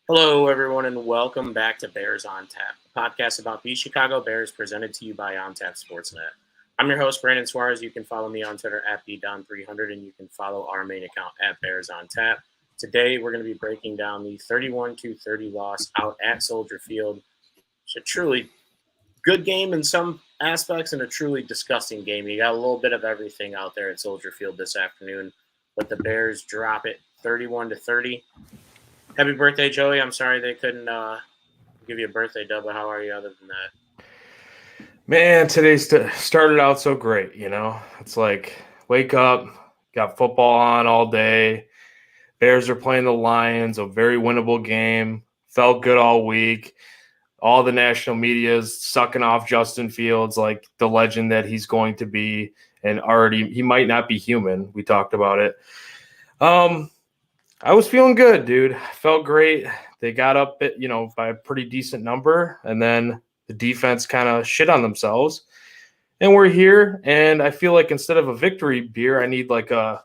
Hello, everyone, and welcome back to Bears on Tap, a podcast about the Chicago Bears presented to you by On Tap Sportsnet. I'm your host, Brandon Suarez. You can follow me on Twitter at Bdon300, and you can follow our main account at Bears on Tap. Today, we're going to be breaking down the 31-30 loss out at Soldier Field. It's a truly good game in some aspects and a truly disgusting game. You got a little bit of everything out there at Soldier Field this afternoon, but the Bears drop it 31-30. Happy birthday, Joey. I'm sorry they couldn't give you a birthday dub, but how are you other than that? Man, today started out so great, It's like, wake up, got football on all day. Bears are playing the Lions, a very winnable game. Felt good all week. All the national media is sucking off Justin Fields like the legend that he's going to be, and already he might not be human. We talked about it. I was feeling good, dude. Felt great. They got up, by a pretty decent number, and then the defense kind of shit on themselves. And we're here, and I feel like instead of a victory beer, I need like a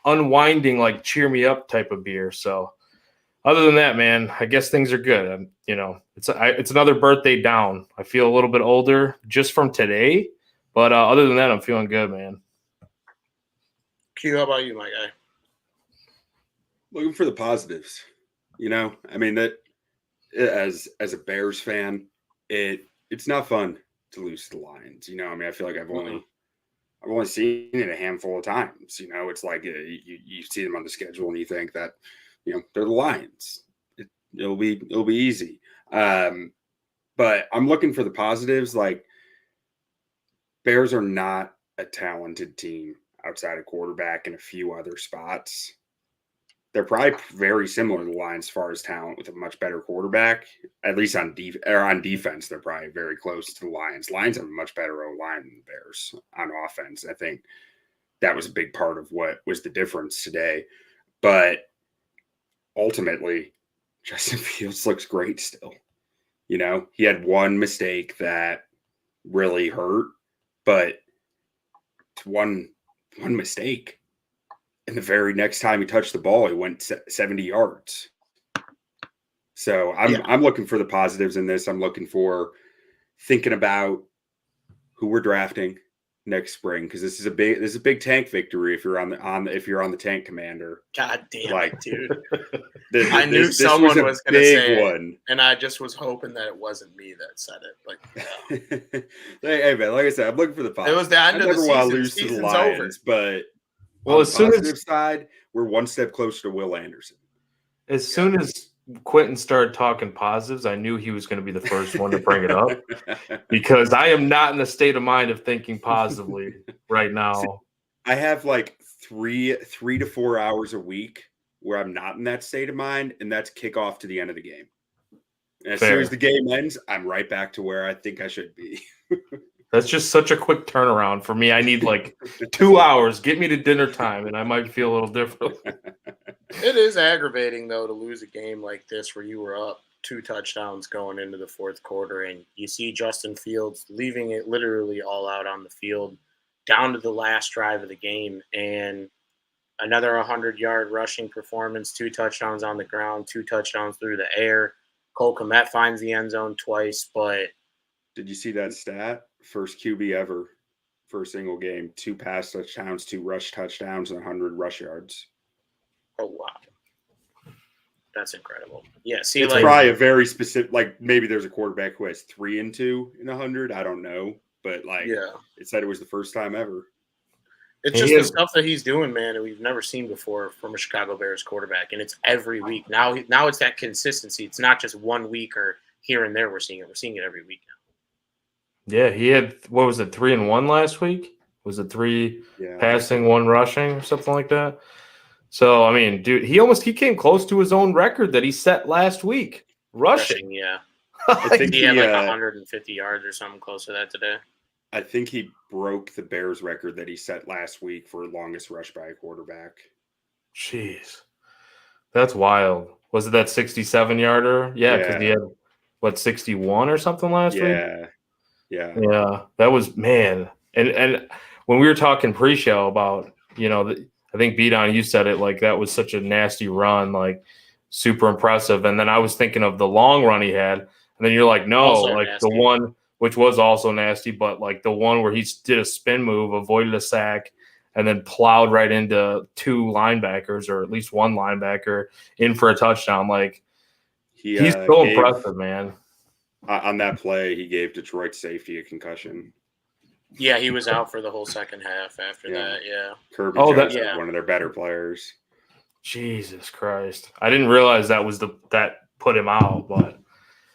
unwinding, like cheer me up type of beer. So other than that, man, I guess things are good. It's another birthday down. I feel a little bit older just from today, but other than that, I'm feeling good, man. Q, how about you, my guy? Looking for the positives, that as a Bears fan, it's not fun to lose to the Lions. I feel like I've only seen it a handful of times. It's like you see them on the schedule and you think that, they're the Lions. It'll be easy. But I'm looking for the positives. Like, Bears are not a talented team outside of quarterback and a few other spots. They're probably very similar to the Lions as far as talent, with a much better quarterback. At least on defense, they're probably very close to the Lions. Lions have a much better O-line than the Bears on offense. I think that was a big part of what was the difference today. But ultimately, Justin Fields looks great still. He had one mistake that really hurt, but it's one mistake. And the very next time he touched the ball, he went 70 yards. So I'm looking for the positives in this. I'm looking for thinking about who we're drafting next spring, because this is a big tank victory if you're on the tank commander. God damn it, dude! I knew someone was going to say it, and I just was hoping that it wasn't me that said it. Like, hey man, like I said, I'm looking for the positives. It was the end of the season. I never want to lose to the Lions, but well, as soon as side, we're one step closer to Will Anderson. As soon as Quentin started talking positives, I knew he was going to be the first one to bring it up, because I am not in the state of mind of thinking positively right now. See, I have like 3 to 4 hours a week where I'm not in that state of mind, and that's kickoff to the end of the game. And as soon as the game ends, I'm right back to where I think I should be. That's just such a quick turnaround for me. I need like 2 hours. Get me to dinner time, and I might feel a little different. It is aggravating, though, to lose a game like this where you were up 2 touchdowns going into the fourth quarter, and you see Justin Fields leaving it literally all out on the field down to the last drive of the game, and another 100-yard rushing performance, 2 touchdowns on the ground, 2 touchdowns through the air. Cole Kmet finds the end zone twice, but did you see that stat? First QB ever for a single game, 2 pass touchdowns, 2 rush touchdowns, and 100 rush yards. Oh, wow. That's incredible. Yeah, see, it's probably a very specific, like maybe there's a quarterback who has 3 and 2 in 100. I don't know. But it said it was the first time ever. It's just the stuff that he's doing, man, that we've never seen before from a Chicago Bears quarterback. And it's every week. Now it's that consistency. It's not just 1 week or here and there we're seeing it. We're seeing it every week now. Yeah, he had, 3 and 1 last week? Was it 3 passing, 1 rushing or something like that? So, I mean, dude, he came close to his own record that he set last week. Rushing. Yeah. I think he had like 150 yards or something close to that today. I think he broke the Bears record that he set last week for longest rush by a quarterback. Jeez. That's wild. Was it that 67-yarder? Yeah, because he had, 61 or something last week? Yeah. Yeah, that was, man. And when we were talking pre-show about, I think Bdon, you said it, like that was such a nasty run. Like super impressive. And then I was thinking of the long run he had, and then you're like, no, Also like nasty. the one which was also nasty, but like the one where he did a spin move, avoided a sack, and then plowed right into two linebackers, or at least one linebacker, in for a touchdown. Like he's so impressive, man. On that play, he gave Detroit safety a concussion. Yeah, he was out for the whole second half after that. Yeah. Kirby Jones was one of their better players. Jesus Christ. I didn't realize that was that put him out, but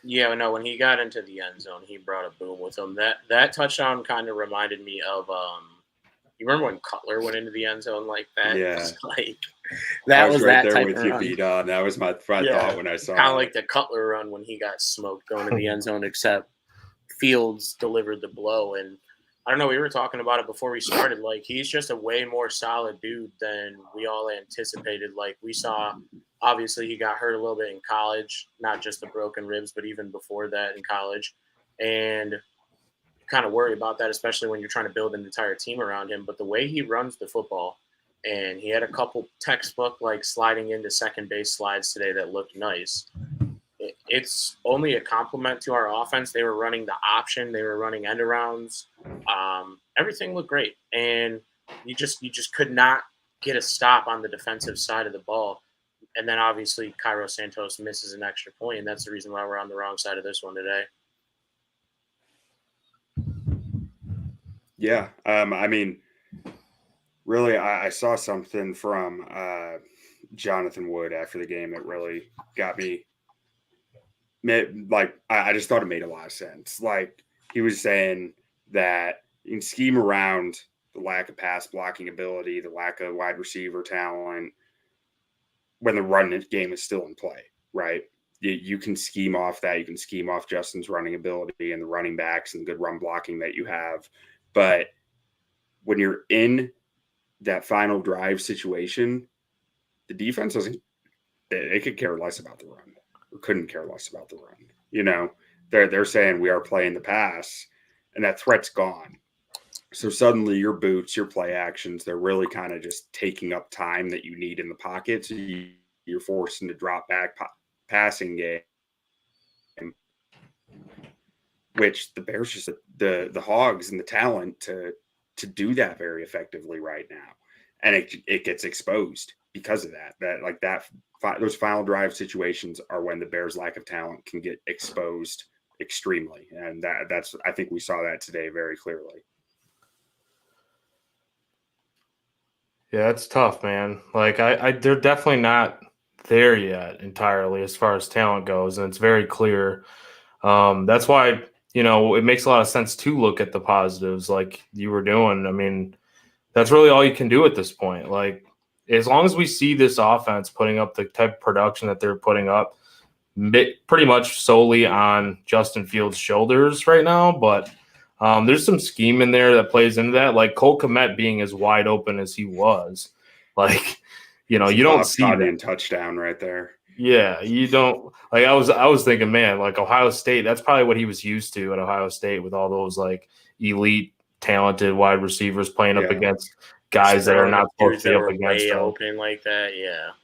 yeah, no, when he got into the end zone, he brought a boom with him. That touchdown kind of reminded me of you remember when Cutler went into the end zone like that? Yeah. Like that was right that there type with of you, run. Bdon. That was my thought when I saw it. Kind of like the Cutler run when he got smoked going to the end zone, except Fields delivered the blow. And I don't know, we were talking about it before we started. Like, he's just a way more solid dude than we all anticipated. Like, we saw, obviously, he got hurt a little bit in college, not just the broken ribs, but even before that in college. And you kind of worry about that, especially when you're trying to build an entire team around him. But the way he runs the football, and he had a couple textbook, like, sliding into second base slides today that looked nice. It's only a compliment to our offense. They were running the option. They were running end arounds. Everything looked great. And you just could not get a stop on the defensive side of the ball. And then obviously Cairo Santos misses an extra point, and that's the reason why we're on the wrong side of this one today. Yeah. I mean, really, I saw something from Jonathan Wood after the game that really got me. Like, I just thought it made a lot of sense. Like, he was saying that you can scheme around the lack of pass blocking ability, the lack of wide receiver talent when the run game is still in play, right? You can scheme off that. You can scheme off Justin's running ability and the running backs and the good run blocking that you have. But when you're in that final drive situation, the defense doesn't – they could care less about the run. Or couldn't care less about the run. You know, they're saying we are playing the pass, and that threat's gone. So suddenly your boots, your play actions, they're really kind of just taking up time that you need in the pocket. So you're forced into drop back passing game, which the Bears just the Hogs and the talent to do that very effectively right now, and it gets exposed because of that. Those final drive situations are when the Bears' lack of talent can get exposed extremely. And that's I think we saw that today very clearly. Yeah, it's tough, man. Like they're definitely not there yet entirely as far as talent goes. And it's very clear. That's why, it makes a lot of sense to look at the positives like you were doing. I mean, that's really all you can do at this point. Like, as long as we see this offense putting up the type of production that they're putting up, pretty much solely on Justin Fields' shoulders right now. But there's some scheme in there that plays into that. Like Cole Kmet being as wide open as he was. Like, you don't see that touchdown right there. Yeah, you don't. Like, I was thinking, man, like Ohio State, that's probably what he was used to at Ohio State with all those like elite, talented wide receivers playing up against guys that are not supposed to be up against them. Open like that,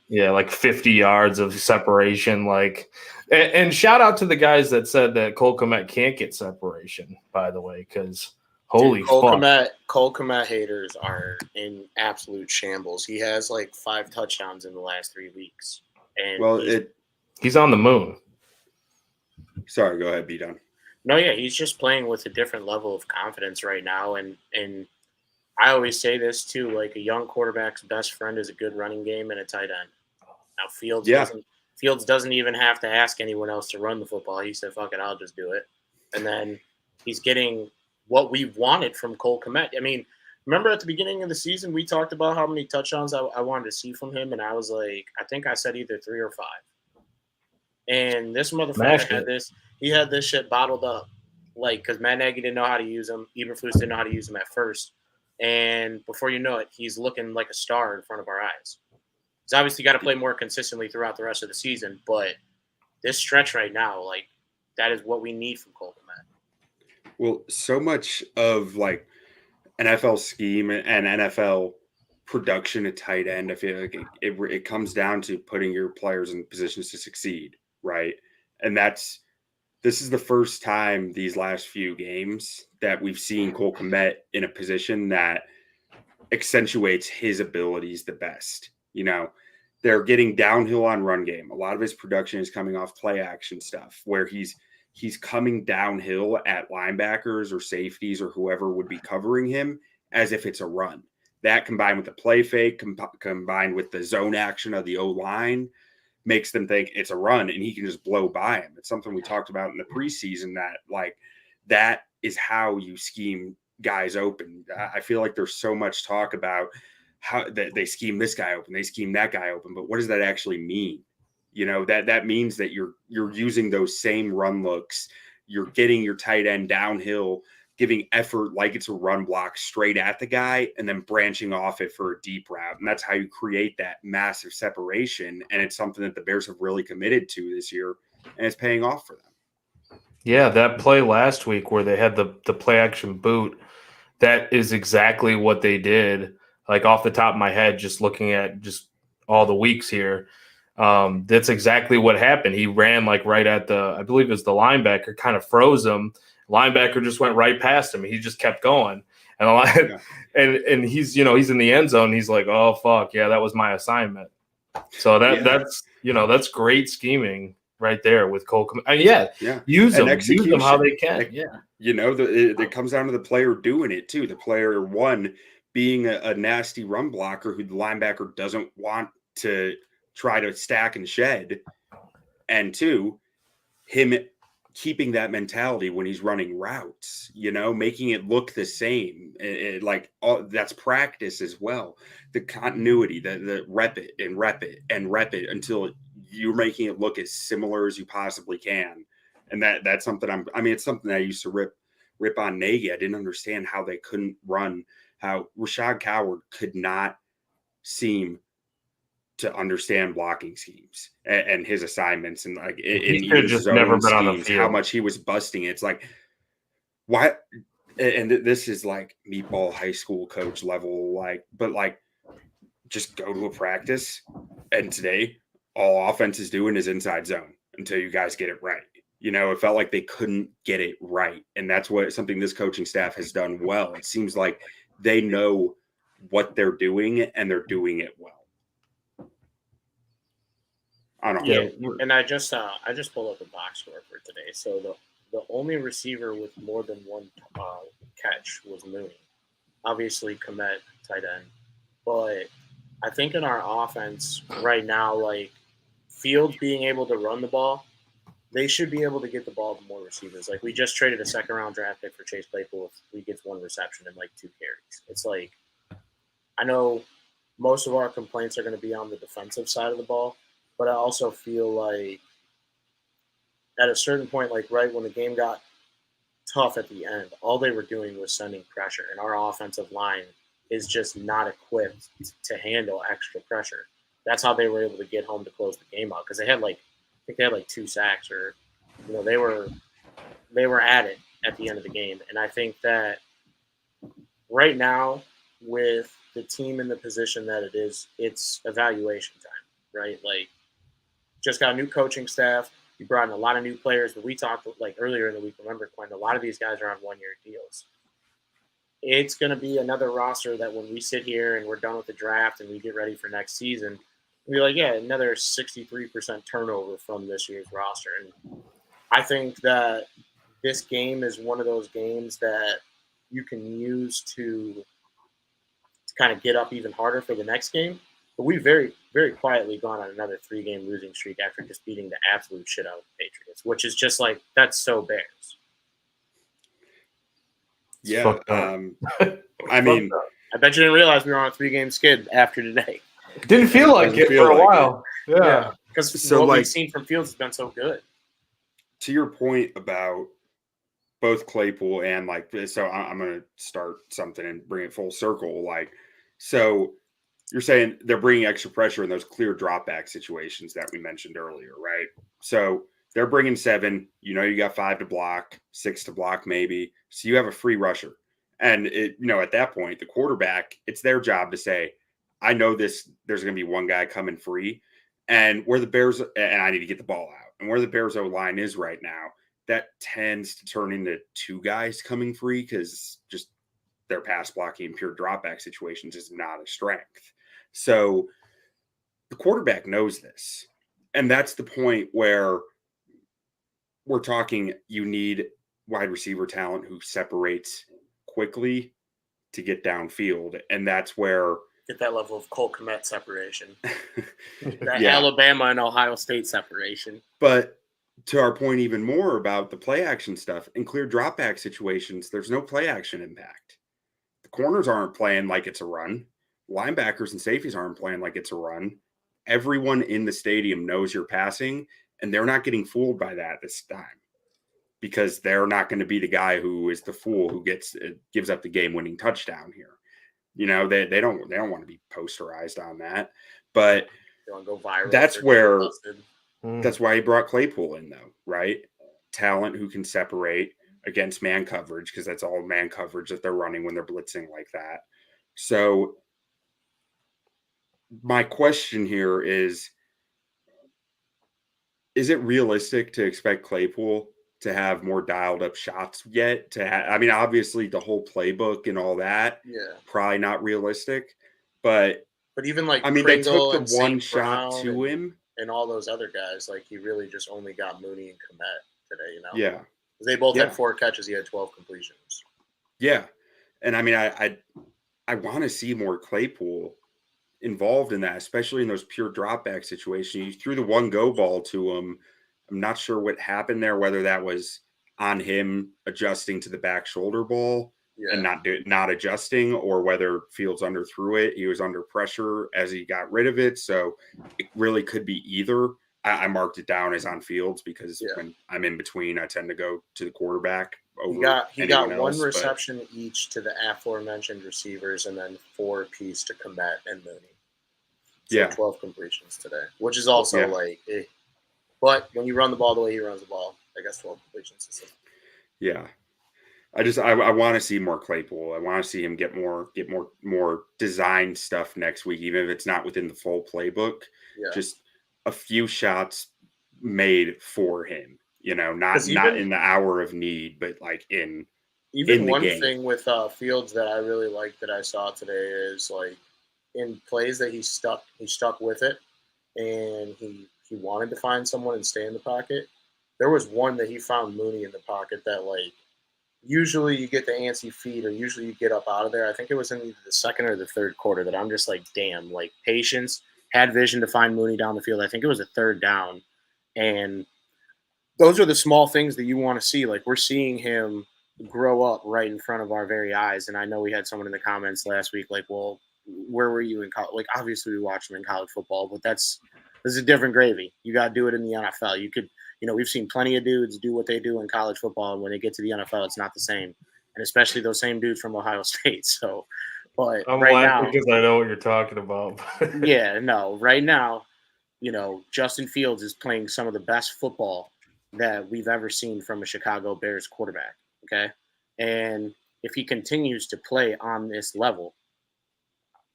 yeah, like 50 yards of separation. Like, and shout out to the guys that said that Cole Kmet can't get separation. By the way, because holy fuck, Cole Kmet haters are in absolute shambles. He has like 5 touchdowns in the last 3 weeks, and he's on the moon. Sorry, go ahead, Bdon. No, yeah, he's just playing with a different level of confidence right now, and I always say this too, like a young quarterback's best friend is a good running game and a tight end. Now Fields doesn't even have to ask anyone else to run the football. He said, "Fuck it, I'll just do it." And then he's getting what we wanted from Cole Kmet. I mean, remember at the beginning of the season we talked about how many touchdowns I wanted to see from him, and I was like, I think I said either 3 or 5. And this motherfucker had this shit bottled up, like because Matt Nagy didn't know how to use him. Eberflus didn't know how to use him at first. And before you know it, he's looking like a star in front of our eyes. He's obviously got to play more consistently throughout the rest of the season, but this stretch right now, like, that is what we need from Cole Kmet. Well, so much of, like, NFL scheme and NFL production at tight end. I feel like it comes down to putting your players in positions to succeed, right? And this is the first time these last few games that we've seen Cole Kmet in a position that accentuates his abilities the best. They're getting downhill on run game. A lot of his production is coming off play action stuff where he's coming downhill at linebackers or safeties or whoever would be covering him as if it's a run. That combined with the play fake, combined with the zone action of the O-line, makes them think it's a run and he can just blow by him. It's something we talked about in the preseason that is how you scheme guys open. I feel like there's so much talk about how that they scheme this guy open, they scheme that guy open, but what does that actually mean? That means that you're using those same run looks. You're getting your tight end downhill, giving effort like it's a run block straight at the guy, and then branching off it for a deep route. And that's how you create that massive separation. And it's something that the Bears have really committed to this year, and it's paying off for them. Yeah, that play last week where they had the play action boot, that is exactly what they did. Like off the top of my head, just looking at just all the weeks here, that's exactly what happened. He ran like right at I believe it was the linebacker, kind of froze him. Linebacker just went right past him. He just kept going. And and he's in the end zone. He's like, oh fuck, yeah, that was my assignment. So that's great scheming right there with Cole. Use them how they can. It comes down to the player doing it too. The player, one, being a nasty run blocker who the linebacker doesn't want to try to stack and shed, and two, him keeping that mentality when he's running routes, making it look the same. That's practice as well. The continuity, the rep it and rep it and rep it until you're making it look as similar as you possibly can. And that's something it's something that I used to rip on Nagy. I didn't understand how they couldn't run, how Rashad Coward could not seem to understand blocking schemes and his assignments and he could just never been on the field. How much he was busting it. It's like, why? And this is like meatball high school coach level, but just go to a practice. And today, all offense is doing is inside zone until you guys get it right. It felt like they couldn't get it right. And that's something this coaching staff has done well. It seems like they know what they're doing and they're doing it well. I don't know. Yeah, and I just pulled up the box score for today. So the only receiver with more than one catch was Mooney. Obviously, Kmet, tight end. But I think in our offense right now, Fields being able to run the ball, they should be able to get the ball to more receivers. We just traded a second-round draft pick for Chase Claypool if he gets one reception and 2 carries. It's I know most of our complaints are going to be on the defensive side of the ball, but I also feel like at a certain point, right when the game got tough at the end, all they were doing was sending pressure, and our offensive line is just not equipped to handle extra pressure. That's how they were able to get home to close the game out, because they had I think they had 2 sacks, or they were at it at the end of the game. And I think that right now, with the team in the position that it is, it's evaluation time, right? Just got a new coaching staff. You brought in a lot of new players, but we talked earlier in the week. Remember, Quinn, a lot of these guys are on 1-year deals. It's going to be another roster that when we sit here and we're done with the draft and we get ready for next season, we'll be another 63% turnover from this year's roster. And I think that this game is one of those games that you can use to kind of get up even harder for the next game. But we've very, very quietly gone on another 3-game losing streak after just beating the absolute shit out of the Patriots, which is just that's so Bears. Yeah. I bet you didn't realize we were on a 3-game skid after today. Didn't feel like it for a while. Yeah. Because what we've seen from Fields has been so good. To your point about both Claypool and so I'm going to start something and bring it full circle. So you're saying they're bringing extra pressure in those clear drop back situations that we mentioned earlier, right? So they're bringing 7, you got 5 to block, 6 to block maybe. So you have a free rusher. And at that point, the quarterback, it's their job to say, I know there's going to be one guy coming free, and where the Bears, and I need to get the ball out, and where the Bears O-line is right now, that tends to turn into two guys coming free because just their pass blocking and pure dropback situations is not a strength. So the quarterback knows this. And that's the point where we're talking you need wide receiver talent who separates quickly to get downfield. And that's where get that level of Cole Kmet separation. That yeah. Alabama and Ohio State separation. But to our point even more about the play action stuff, in clear drop back situations, there's no play action impact. The corners aren't playing like it's a run. Linebackers and safeties aren't playing like it's a run. Everyone in the stadium knows you're passing, and they're not getting fooled by that this time because they're not going to be the guy who is the fool who gives up the game-winning touchdown here. You know, they don't want to be posterized on that. But they want to go viral. That's where that's why he brought Claypool in, though, right? Talent who can separate against man coverage because that's all man coverage that they're running when they're blitzing like that. So my question here is it realistic to expect Claypool to have more dialed up shots yet? I mean, obviously the whole playbook and all that, probably not realistic. But even like, I mean, Pringle they took the one shot Brown to him, and all those other guys. Like, he really just only got Mooney and Kmet today. You know, yeah, they both had 4 catches. He had 12 completions. Yeah, and I mean, I want to see more Claypool involved in that, especially in those pure dropback situations. You threw the one go ball to him. I'm not sure what happened there, whether that was on him adjusting to the back shoulder ball and not adjusting, or whether Fields underthrew it. He was under pressure as he got rid of it. So it really could be either. I marked it down as on Fields because when I'm in between, I tend to go to the quarterback. He got one reception each to the aforementioned receivers and then 4 apiece to Kmet and Mooney. So 12 completions today, which is also But when you run the ball the way he runs the ball, I guess 12 completions is Yeah. I want to see more Claypool. I want to see him get more design stuff next week, even if it's not within the full playbook. Yeah. Just a few shots made for him. You know, not in the hour of need, but like in one game. Thing with Fields that I really like that I saw today is like in plays that he stuck with it, and he wanted to find someone and stay in the pocket. There was one that he found Mooney in the pocket that like usually you get the antsy feet or usually you get up out of there. I think it was in either the second or the third quarter that I'm just like, damn, like patience, had vision to find Mooney down the field. I think it was a third down, and those are the small things that you want to see. Like, we're seeing him grow up right in front of our very eyes. And I know we had someone in the comments last week, like, well, where were you in college? Like, obviously we watched him in college football, but this is a different gravy. You got to do it in the NFL. You could, we've seen plenty of dudes do what they do in college football. And when they get to the NFL, it's not the same. And especially those same dudes from Ohio State. So, but I'm right now, because I know what you're talking about. Right now, Justin Fields is playing some of the best football that we've ever seen from a Chicago Bears quarterback, okay? And if he continues to play on this level,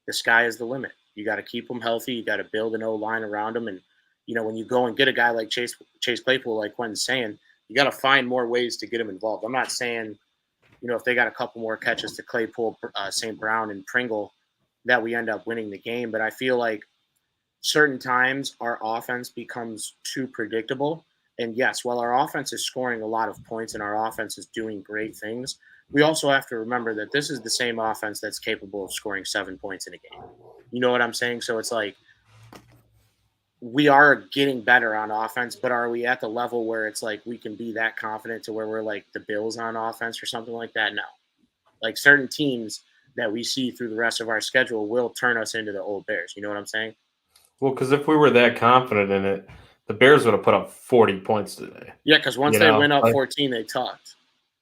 the sky is the limit. You got to keep him healthy. You got to build an O-line around him. And, when you go and get a guy like Chase Claypool, like Quentin's saying, you got to find more ways to get him involved. I'm not saying, if they got a couple more catches to Claypool, St. Brown, and Pringle, that we end up winning the game. But I feel like certain times our offense becomes too predictable. And yes, while our offense is scoring a lot of points and our offense is doing great things, we also have to remember that this is the same offense that's capable of scoring 7 points in a game. You know what I'm saying? So it's like we are getting better on offense, but are we at the level where it's like we can be that confident to where we're like the Bills on offense or something like that? No. Like certain teams that we see through the rest of our schedule will turn us into the old Bears. You know what I'm saying? Well, because if we were that confident in it, the Bears would have put up 40 points today. Yeah, because once they went up 14, they tucked.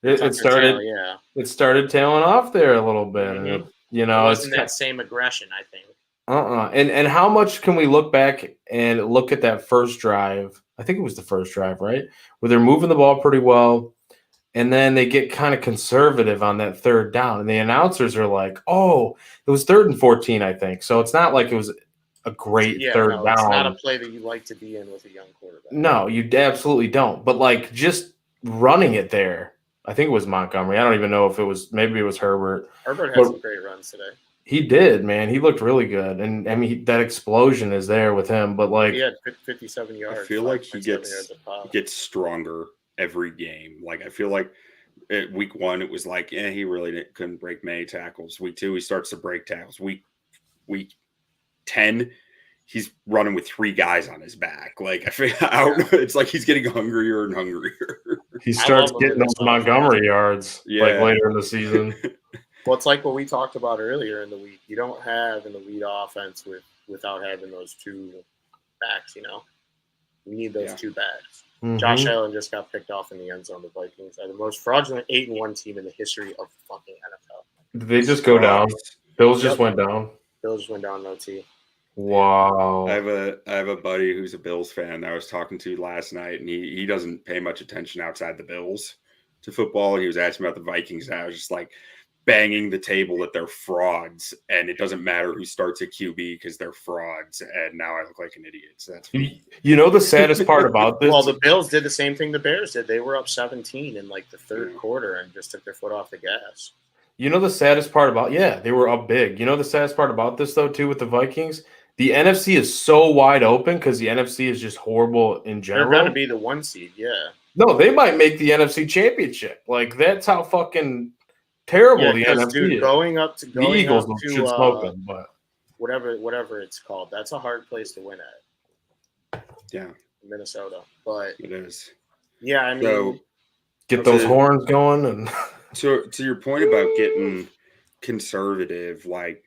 It started tailing off there a little bit. Mm-hmm. It wasn't that same aggression, I think. And how much can we look back and look at that first drive? I think it was the first drive, right? Where they're moving the ball pretty well. and then they get kind of conservative on that third down, and the announcers are like, "Oh, it was 3rd and 14, I think." So it's not like it was a great third down. It's not a play that you like to be in with a young quarterback. No, you absolutely don't. But like just running it there, I think it was Montgomery. I don't even know if it was. Maybe it was Herbert. Herbert had some great runs today. He did, man. He looked really good, and I mean that explosion is there with him. But like, he had 57 yards. I feel like he gets stronger every game. Like I feel like at week 1 it was like, he really couldn't break many tackles. Week 2 he starts to break tackles. Week 10 he's running with 3 guys on his back. Like I don't know. It's like he's getting hungrier and hungrier. He starts getting those Montgomery yards like later in the season. Well, it's like what we talked about earlier in the week. You don't have an elite offense without having those 2 backs, You need those 2 backs. Mm-hmm. Josh Allen just got picked off in the end zone. The Vikings are the most fraudulent 8-1 team in the history of fucking NFL. Did they just go down? Bills just went down? Bills just went down in OT. Wow. I have a buddy who's a Bills fan that I was talking to last night, and he doesn't pay much attention outside the Bills to football. He was asking about the Vikings, and I was just like banging the table that they're frauds, and it doesn't matter who starts at QB because they're frauds. And now I look like an idiot. So that's me. You know the saddest part about this? Well, the Bills did the same thing the Bears did. They were up 17 in like the third quarter and just took their foot off the gas. You know the saddest part about they were up big. You know the saddest part about this though too with the Vikings? The NFC is so wide open because the NFC is just horrible in general. They're going to be the 1 seed, No, they might make the NFC Championship. Like that's how fucking terrible the NFC is. Going up to the Eagles should smoke them, but whatever it's called, that's a hard place to win at. Yeah, Minnesota, but it is. Yeah, I mean, get those horns going, and so to your point about getting conservative, like,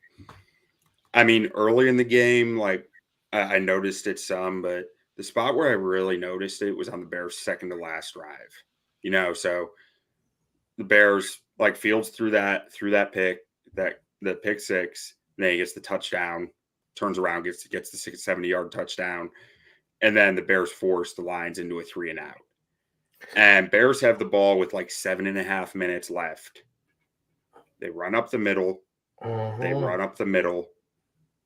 I mean, early in the game, like I noticed it some, but the spot where I really noticed it was on the Bears' second to last drive. So the Bears. Like Fields threw that pick, the pick 6, and then he gets the touchdown, turns around, gets the 70-yard touchdown, and then the Bears force the Lions into a 3-and-out. And Bears have the ball with like 7.5 minutes left. They run up the middle. They run up the middle,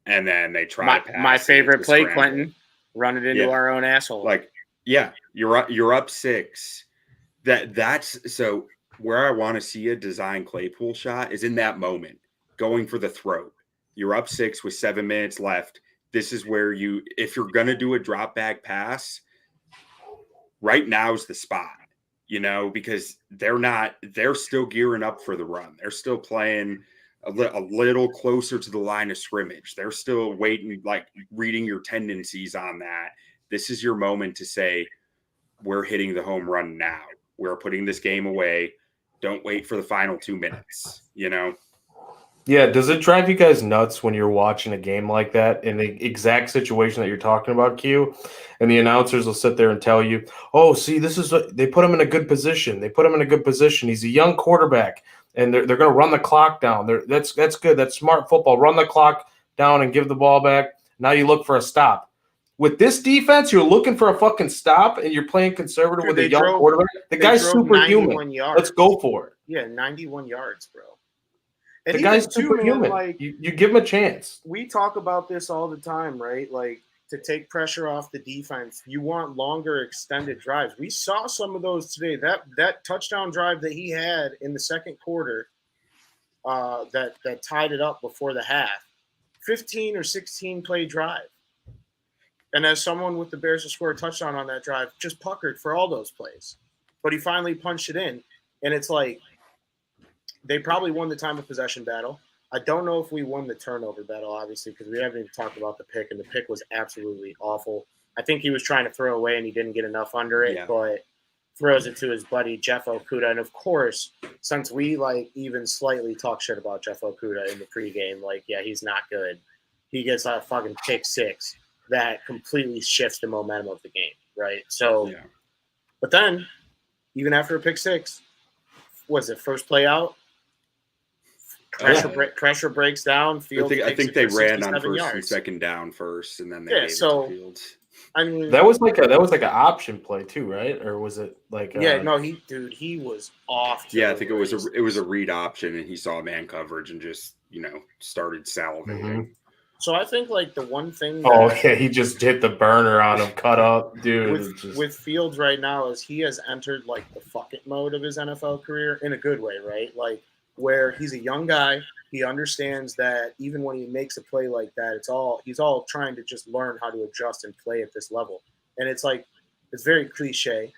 and then they try to pass. My favorite play, Quentin, run it into our own asshole. Like, you're up 6. That's so. Where I want to see a design Claypool shot is in that moment, going for the throat. You're up 6 with 7 minutes left. This is where if you're going to do a drop back pass, right now is the spot, because they're still gearing up for the run. They're still playing a little closer to the line of scrimmage. They're still waiting, like reading your tendencies on that. This is your moment to say, we're hitting the home run now. We're putting this game away. Don't wait for the final 2 minutes, Yeah, does it drive you guys nuts when you're watching a game like that in the exact situation that you're talking about, Q? And the announcers will sit there and tell you, "Oh, see, this is they put him in a good position. They put him in a good position. He's a young quarterback, and they're going to run the clock down. That's good. That's smart football. Run the clock down and give the ball back. Now you look for a stop." With this defense, you're looking for a fucking stop, and you're playing conservative with a young quarterback. The guy's superhuman. Let's go for it. Yeah, 91 yards, bro. And the guy's superhuman. Like, you give him a chance. We talk about this all the time, right? Like, to take pressure off the defense, you want longer, extended drives. We saw some of those today. That touchdown drive that he had in the second quarter that tied it up before the half, 15 or 16 play drive. And as someone with the Bears to score a touchdown on that drive, just puckered for all those plays. But he finally punched it in. And it's like they probably won the time of possession battle. I don't know if we won the turnover battle, obviously, because we haven't even talked about the pick, and the pick was absolutely awful. I think he was trying to throw away, and he didn't get enough under it, but throws it to his buddy Jeff Okudah. And, of course, since we, even slightly talk shit about Jeff Okudah in the pregame, he's not good. He gets a fucking pick 6. That completely shifts the momentum of the game, right? So, but then, even after a pick 6, was it first play out? Pressure breaks down. I think they ran on first and second down first, and then they gave it to Fields. I mean, That was like an option play too, right? Or was it like he was off. Yeah, I think it was a read option, and he saw man coverage and just started salivating. Mm-hmm. So I think like the one thing. He just hit the burner on him, cut up, dude. With Fields right now, is he has entered like the fuck it mode of his NFL career in a good way, right? Like where he's a young guy, he understands that even when he makes a play like that, he's all trying to just learn how to adjust and play at this level. And it's very cliche,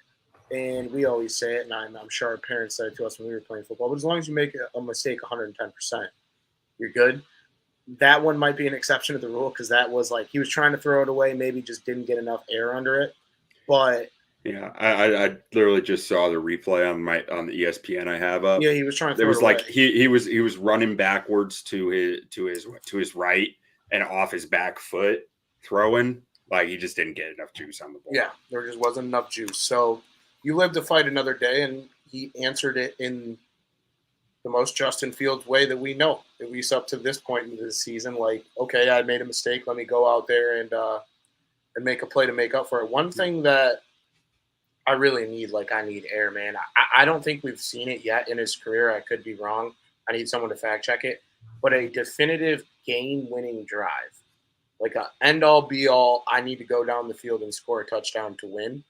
and we always say it, and I'm sure our parents said it to us when we were playing football. But as long as you make a mistake 110%, you're good. That one might be an exception to the rule because that was like he was trying to throw it away, maybe just didn't get enough air under it. But yeah, I literally just saw the replay on the ESPN I have up. Yeah, he was trying to. It was like he was running backwards to his right and off his back foot throwing. Like he just didn't get enough juice on the ball. Yeah, there just wasn't enough juice. So you live to fight another day, and he answered it in the most Justin Fields way that we know, at least up to this point in the season. Like, okay, I made a mistake. Let me go out there and make a play to make up for it. One thing that I really need, I need air, man. I don't think we've seen it yet in his career. I could be wrong. I need someone to fact check it. But a definitive game-winning drive, like an end-all, be-all, I need to go down the field and score a touchdown to win.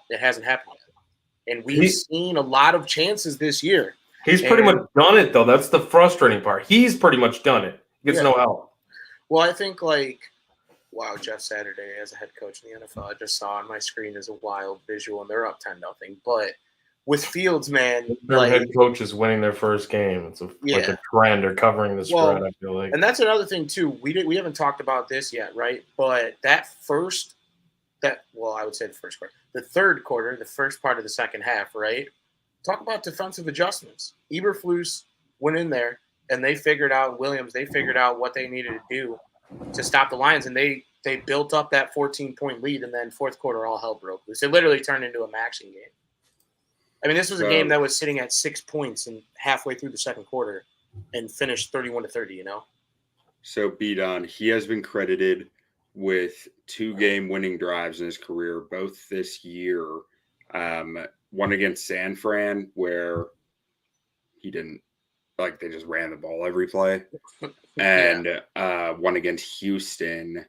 It hasn't happened yet. And we've seen a lot of chances this year. He's pretty much done it, though. That's the frustrating part. He's pretty much done it. He gets no help. Well, I think, wow, Jeff Saturday as a head coach in the NFL, I just saw on my screen is a wild visual, and they're up 10-0. But with Fields, man, their head coach is winning their first game. It's like a trend. They're covering the spread, I feel like. And that's another thing, too. We haven't talked about this yet, right? But I would say the first quarter. The third quarter, the first part of the second half, right? Talk about defensive adjustments. Eberflus went in there, and they figured out what they needed to do to stop the Lions, and they built up that 14-point lead, and then fourth quarter all hell broke loose. It literally turned into a maxing game. I mean, this was a game that was sitting at 6 points and halfway through the second quarter and finished 31-30, So, Bdon, he has been credited with 2 game-winning drives in his career, both this year. One against San Fran where he didn't – they just ran the ball every play. And one against Houston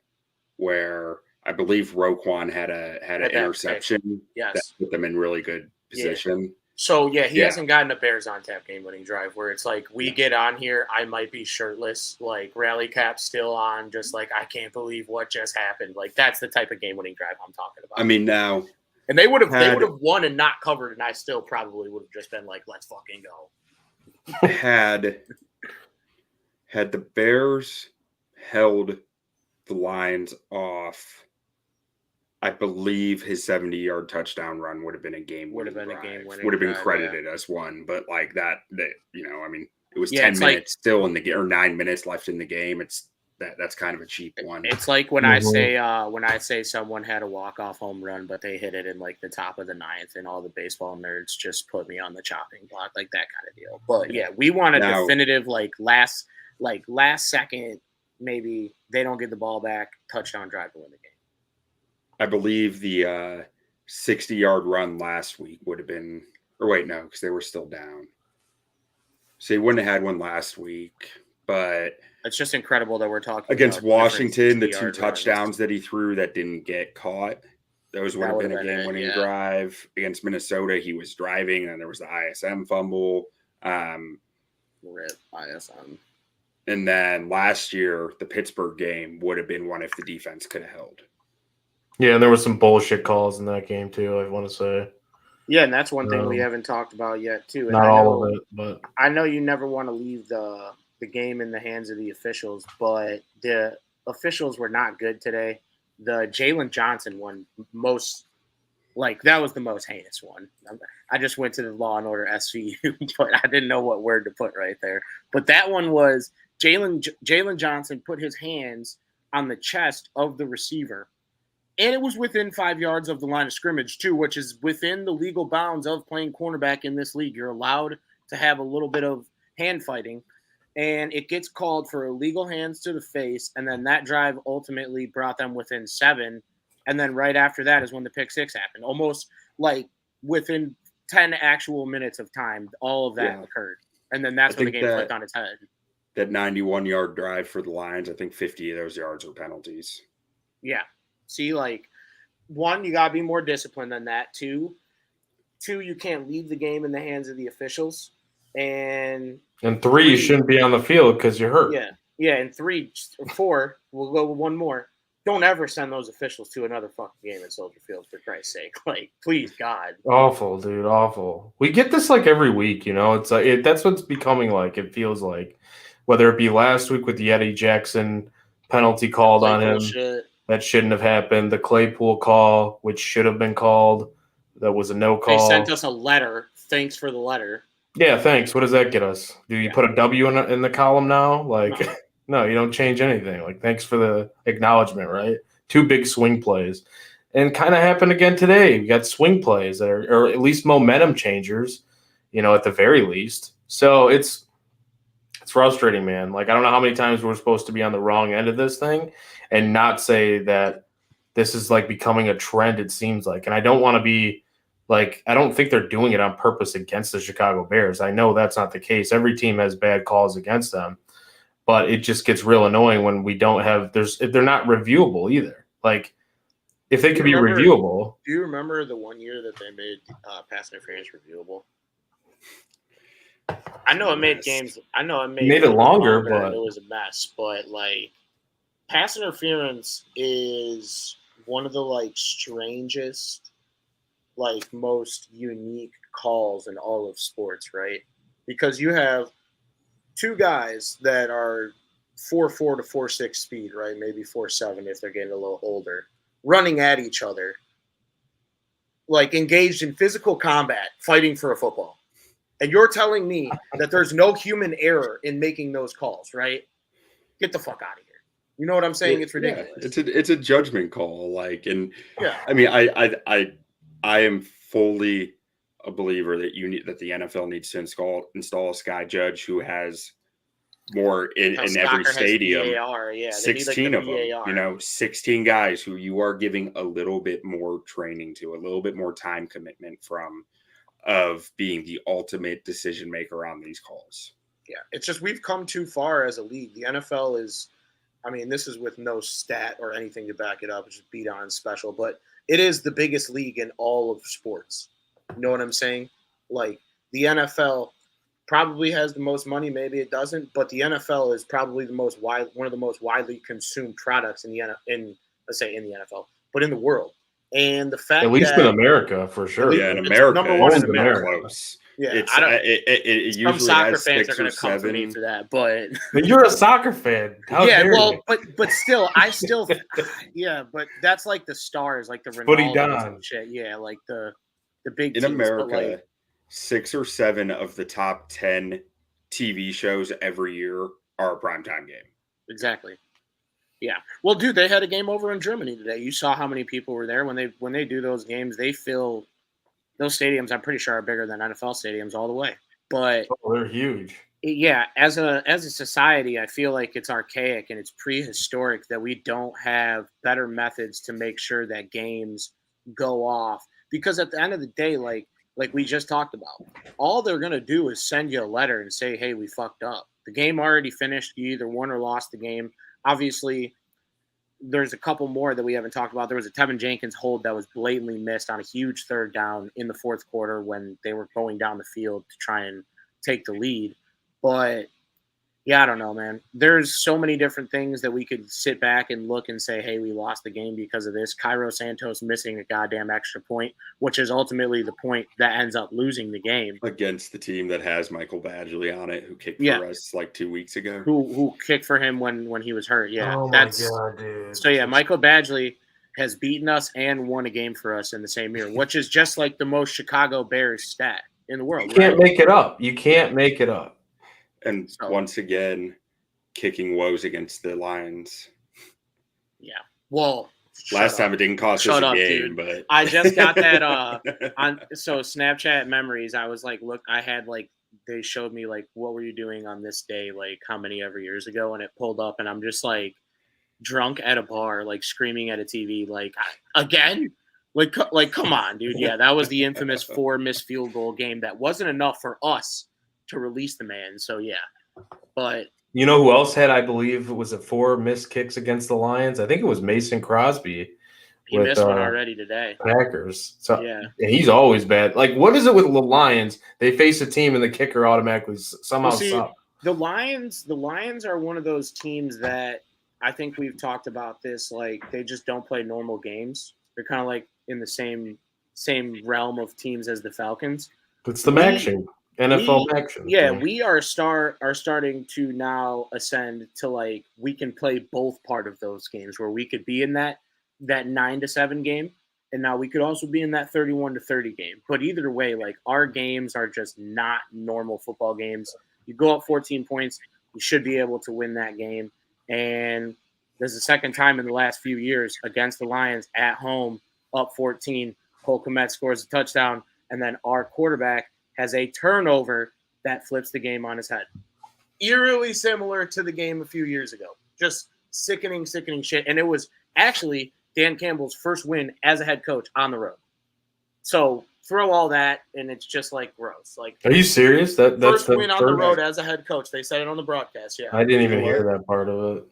where I believe Roquan had an interception that put them in really good position. Yeah. So, he hasn't gotten a Bears on tap game-winning drive where it's like we get on here, I might be shirtless, rally cap still on, just I can't believe what just happened. That's the type of game-winning drive I'm talking about. I mean, now – and they would have won and not covered, and I still probably would have just been let's fucking go. Had the Bears held the Lions off, I believe his 70-yard touchdown run would have been a game-winning. Would have been credited as one, but that it was 10 minutes still in the game, or 9 minutes left in the game. That's kind of a cheap one. It's like when I say someone had a walk-off home run, but they hit it in the top of the ninth, and all the baseball nerds just put me on the chopping block, that kind of deal. But we want a definitive last second, maybe they don't get the ball back, touchdown drive to win the game. I believe the 60-yard run last week would have been, or wait, no, because they were still down. So he wouldn't have had one last week, but it's just incredible that we're talking against Washington, the 2 touchdowns that he threw that didn't get caught. Those would have been a game-winning drive. Against Minnesota, he was driving, and there was the ISM fumble. Rip ISM. And then last year, the Pittsburgh game would have been one if the defense could have held. Yeah, and there was some bullshit calls in that game too, I want to say. Yeah, and that's one thing we haven't talked about yet too. And not all of it, but I know you never want to leave the game in the hands of the officials, but the officials were not good today. The Jalen Johnson one that was the most heinous one. I just went to the Law and Order SVU, but I didn't know what word to put right there. But that one was Jalen Johnson put his hands on the chest of the receiver, and it was within 5 yards of the line of scrimmage too, which is within the legal bounds of playing cornerback in this league. You're allowed to have a little bit of hand fighting. And it gets called for illegal hands to the face, and then that drive ultimately brought them within 7 And then right after that is when the pick six happened. Almost like within 10 actual minutes of time, all of that occurred. And then that's when the game flipped on its head. That 91-yard drive for the Lions, I think 50 of those yards were penalties. Yeah. See, like, one, you got to be more disciplined than that. Two, you can't leave the game in the hands of the officials. And three, you shouldn't be on the field because you're hurt. Yeah, and four, we'll go with one more. Don't ever send those officials to another fucking game at Soldier Field, for Christ's sake. Like, please, God. Awful, dude, awful. We get this like every week, It's like that's what's becoming like. It feels like, whether it be last week with the Eddie Jackson penalty called on him, that shouldn't have happened. The Claypool call, which should have been called, that was a no call. They sent us a letter. Thanks for the letter. Yeah, thanks. What does that get us? Do you put a W in the column now? Like, no, you don't change anything. Like, thanks for the acknowledgement, right? 2 big swing plays. And kind of happened again today. We got swing plays that are, or at least momentum changers, at the very least. So it's frustrating, man. Like, I don't know how many times we're supposed to be on the wrong end of this thing and not say that this is like becoming a trend, it seems like. And I don't want to be like, I don't think they're doing it on purpose against the Chicago Bears. I know that's not the case. Every team has bad calls against them, but it just gets real annoying when we don't have, they're not reviewable either. Like, if they could be reviewable. Do you remember the one year that they made pass interference reviewable? I know it made games. I know it made it longer, but it was a mess. But like, pass interference is one of the like strangest, like most unique calls in all of sports, right? Because you have 2 guys that are 4.4 to 4.6 speed, right? Maybe 4.7 if they're getting a little older, running at each other, like engaged in physical combat, fighting for a football. And you're telling me that there's no human error in making those calls, right? Get the fuck out of here. You know what I'm saying? It's ridiculous. Yeah, it's a judgment call. Like, and I mean, I am fully a believer that that the NFL needs to install a sky judge who has more in every stadium. VAR, 16 of them, 16 guys who you are giving a little bit more training to, a little bit more time commitment from, of being the ultimate decision maker on these calls. Yeah, it's just we've come too far as a league. The NFL is, I mean, this is with no stat or anything to back it up. It's just Bdon special, but it is the biggest league in all of sports. You know what I'm saying? Like, the NFL probably has the most money. Maybe it doesn't, but the NFL is probably one of the most widely consumed products in let's say in the NFL, but in the world. And the fact, at least in America, for sure. Yeah, in America, number one in America. Close. Yeah, it usually some soccer has fans 6 are going or to come for 7. me for that, but you're a soccer fan. How dare you? but still, yeah, but that's like the stars, like the Ronaldos and shit. Yeah, like the big in teams, America. 6 or 7 of the top 10 TV shows every year are a primetime game. Exactly. Yeah. Well, dude, they had a game over in Germany today. You saw how many people were there when they do those games. They fill those stadiums. I'm pretty sure are bigger than NFL stadiums all the way. But they're huge. Yeah, as a society, I feel like it's archaic and it's prehistoric that we don't have better methods to make sure that games go off. Because at the end of the day, like we just talked about, all they're gonna do is send you a letter and say, "Hey, we fucked up. The game already finished. You either won or lost the game." Obviously, there's a couple more that we haven't talked about. There was a Tevin Jenkins hold that was blatantly missed on a huge 3rd down in the 4th quarter when they were going down the field to try and take the lead. But yeah, I don't know, man. There's so many different things that we could sit back and look and say, hey, we lost the game because of this. Cairo Santos missing a goddamn extra point, which is ultimately the point that ends up losing the game. Against the team that has Michael Badgley on it, who kicked for us like 2 weeks ago. Who kicked for him when he was hurt. Yeah. Oh, my God, dude. So, yeah, Michael Badgley has beaten us and won a game for us in the same year, which is just like the most Chicago Bears stat in the world. You can't make it up. You can't make it up. And once again, kicking woes against the Lions. Yeah. Well, last time it didn't cost us a game, dude. But I just got that on Snapchat memories. I was like, look, I had like they showed me like what were you doing on this day, like how many ever years ago, and it pulled up, and I'm just like, drunk at a bar, like screaming at a TV, like again, like come on, dude. Yeah, that was the infamous 4 missed field goal game that wasn't enough for us to release the man. So yeah, but You know who else had, I believe, was it 4 missed kicks against the Lions? I think it was Mason Crosby. he With missed one already today. Packers. So Yeah, he's always bad. Like, what is it with the Lions? They face a team and the kicker automatically somehow sucks. The Lions are one of those teams that I think we've talked about this. Like, they just don't play normal games. They're kind of like in the same realm of teams as the Falcons. It's the action. NFL action. Yeah, we are starting to now ascend to like we can play both part of those games where we could be in that 9-7 game, and now we could also be in that 31-30 game. But either way, like our games are just not normal football games. You go up 14 points, you should be able to win that game. And there's the second time in the last few years against the Lions at home, up 14. Cole Kmet scores a touchdown, and then our quarterback has a turnover that flips the game on his head. Eerily similar to the game a few years ago. Just sickening shit. And it was actually Dan Campbell's first win as a head coach on the road. So throw all that, and it's just like gross. Like, are you serious? That's first win on the road as a head coach. They said it on the broadcast. Yeah, I didn't even hear that part of it.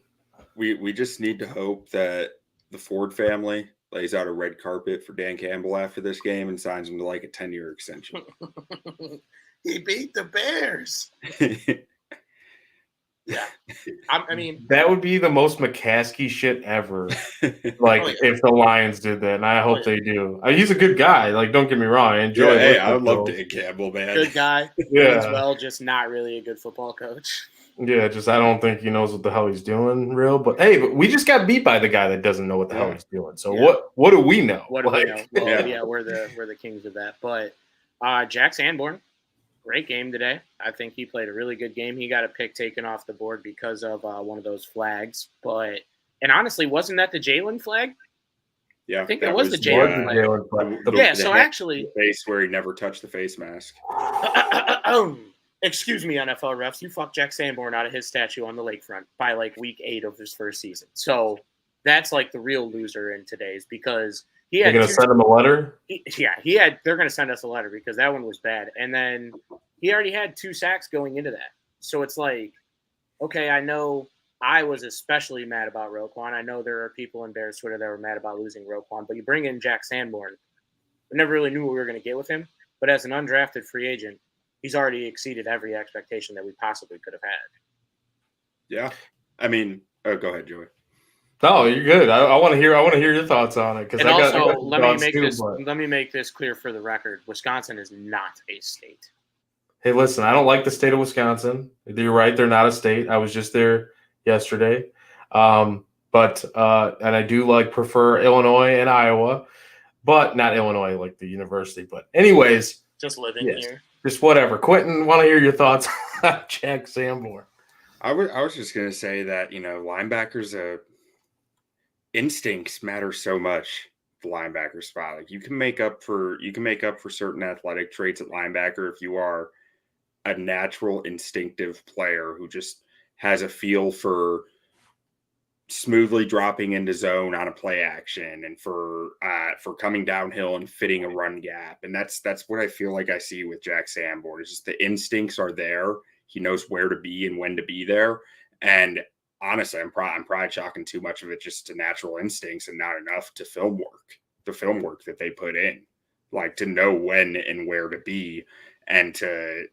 We just need to hope that the Ford family lays out a red carpet for Dan Campbell after this game and signs him to like a 10-year extension. He beat the Bears. Yeah, I mean that would be the most McCaskey shit ever. Like if the Lions did that, and I hope they do. He's a good guy. Like, don't get me wrong, I enjoy. Hey, I would love Dan Campbell, man. Good guy. Yeah, as well, just not really a good football coach. Yeah, just I don't think he knows what the hell he's doing, real. But hey, but we just got beat by the guy that doesn't know what the hell he's doing. So what do we know? What do we know? Well, we're the kings of that. But Jack Sanborn. Great game today. I think he played a really good game. He got a pick taken off the board because of one of those flags. And honestly, wasn't that the Jalen flag? Yeah, I think it was the Jalen flag. So actually, the face where he never touched the face mask. Excuse me, NFL refs. You fucked Jack Sanborn out of his statue on the lakefront by like week 8 of his first season. So that's like the real loser in today's because he had. They're gonna send him a letter. They're gonna send us a letter because that one was bad, and then he already had 2 sacks going into that. So it's like, okay, I know I was especially mad about Roquan. I know there are people in Bears Twitter that were mad about losing Roquan, but you bring in Jack Sanborn. We never really knew what we were going to get with him, but as an undrafted free agent, he's already exceeded every expectation that we possibly could have had. Yeah, I mean, go ahead, Joey. No, you're good. I want to hear your thoughts on it because let me make this clear for the record. Wisconsin is not a state. Hey, listen, I don't like the state of Wisconsin. You're right; they're not a state. I was just there yesterday, but I do prefer Illinois and Iowa, but not Illinois like the university. But anyways, just living here, just whatever. Quentin, want to hear your thoughts on Jack Sanborn? I was just gonna say that linebackers instincts matter so much. The linebacker spot, like you can make up for certain athletic traits at linebacker if you are a natural instinctive player who just has a feel for smoothly dropping into zone on a play action and for coming downhill and fitting a run gap. And that's what I feel like I see with Jack Sanborn. It's just the instincts are there. He knows where to be and when to be there. And honestly, I'm probably chalking too much of it just to natural instincts and not enough to the film work that they put in, like to know when and where to be and to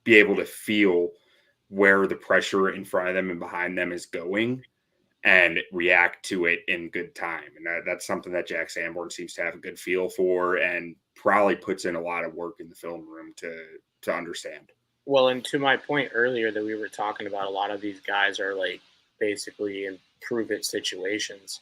be able to feel where the pressure in front of them and behind them is going and react to it in good time. And that's something that Jack Sanborn seems to have a good feel for and probably puts in a lot of work in the film room to understand. Well, and to my point earlier that we were talking about, a lot of these guys are like basically in prove-it situations.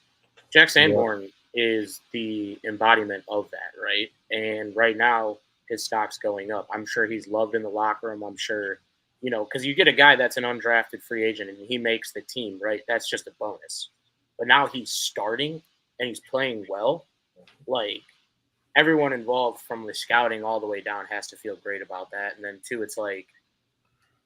Jack Sanborn is the embodiment of that, right? And right now, his stock's going up. I'm sure he's loved in the locker room. I'm sure, because you get a guy that's an undrafted free agent and he makes the team, right? That's just a bonus. But now he's starting and he's playing well. Like, everyone involved from the scouting all the way down has to feel great about that. And then, too, it's like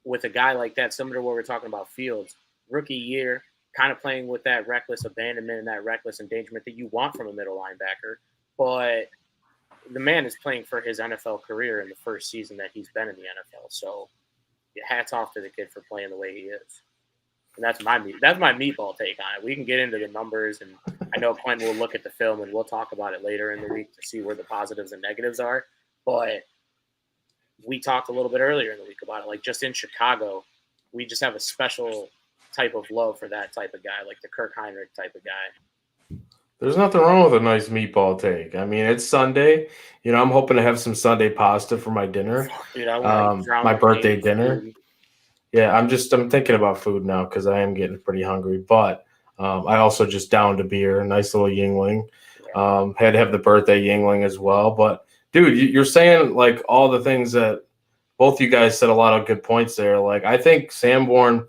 with a guy like that, similar to what we're talking about Fields, rookie year, kind of playing with that reckless abandonment and that reckless endangerment that you want from a middle linebacker. But the man is playing for his NFL career in the first season that he's been in the NFL. So hats off to the kid for playing the way he is. And that's my meatball take on it. We can get into the numbers, and I know Quentin will look at the film and we'll talk about it later in the week to see where the positives and negatives are. But we talked a little bit earlier in the week about it. Like, just in Chicago, we just have a special type of love for that type of guy, like the Kirk Heinrich type of guy. There's nothing wrong with a nice meatball take. I mean, it's Sunday. I'm hoping to have some Sunday pasta for my dinner. Dude, I want to my birthday dinner. Food. Yeah, I'm thinking about food now because I am getting pretty hungry. But I also just downed a beer, a nice little Yingling. Had to have the birthday Yingling as well. But dude, you're saying like all the things that both you guys said, a lot of good points there. Like, I think Sanborn.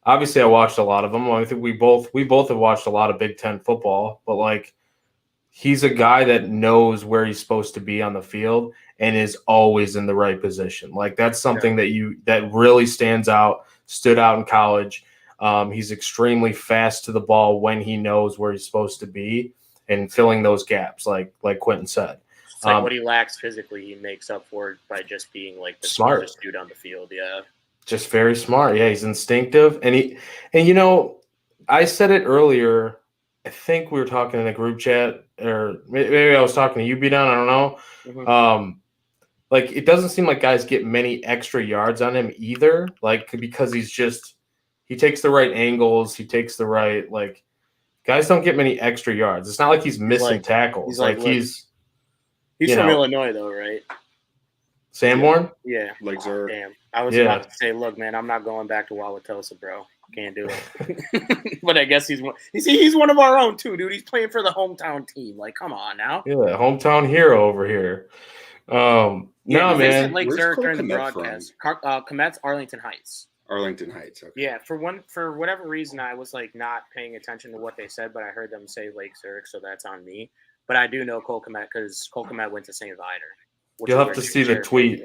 Obviously, I watched a lot of them. I think we both have watched a lot of Big Ten football, but like, he's a guy that knows where he's supposed to be on the field and is always in the right position. Like, that's something that really stood out in college. He's extremely fast to the ball when he knows where he's supposed to be and filling those gaps, like Quentin said. It's like what he lacks physically, he makes up for it by just being like the smartest dude on the field. Yeah. Just very smart. Yeah, he's instinctive. And I said it earlier. I think we were talking in a group chat, or maybe I was talking to you, Bdon. I don't know. Mm-hmm. Like, it doesn't seem like guys get many extra yards on him either. Like, because he takes the right angles. He takes the right, like, guys don't get many extra yards. It's not like he's missing tackles. He's from Illinois though, right? Sanborn? Yeah. Legs are. Damn. I was about to say, look, man, I'm not going back to Wauwatosa, bro. Can't do it. But I guess he's one of our own too, dude. He's playing for the hometown team. Like, come on now. Yeah, hometown hero over here. No, man. Like Zurich during the broadcast. Komet's Arlington Heights. Arlington Heights. Okay. Yeah, for whatever reason, I was like not paying attention to what they said, but I heard them say Lake Zurich, so that's on me. But I do know Cole Komet because Cole Komet went to St. Viator. You'll have to see the tweet.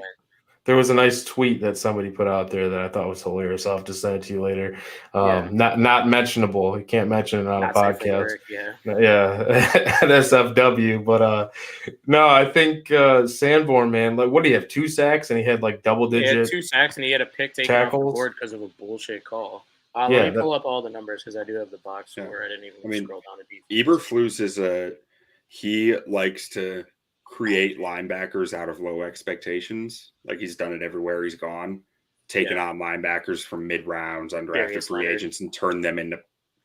There was a nice tweet that somebody put out there that I thought was hilarious. I'll have to send it to you later. Not mentionable. You can't mention it on a podcast. Yeah, SFW. But no, I think Sanborn, man. Like, what do you have? 2 sacks and he had like double digit. He had 2 sacks and he had a pick taken off the board because of a bullshit call. Let me pull up all the numbers because I do have the box score. I didn't even scroll down to defense. Eberflus he likes to create linebackers out of low expectations. Like, he's done it everywhere he's gone, taken on linebackers from mid-rounds, undrafted free agents, and turned them into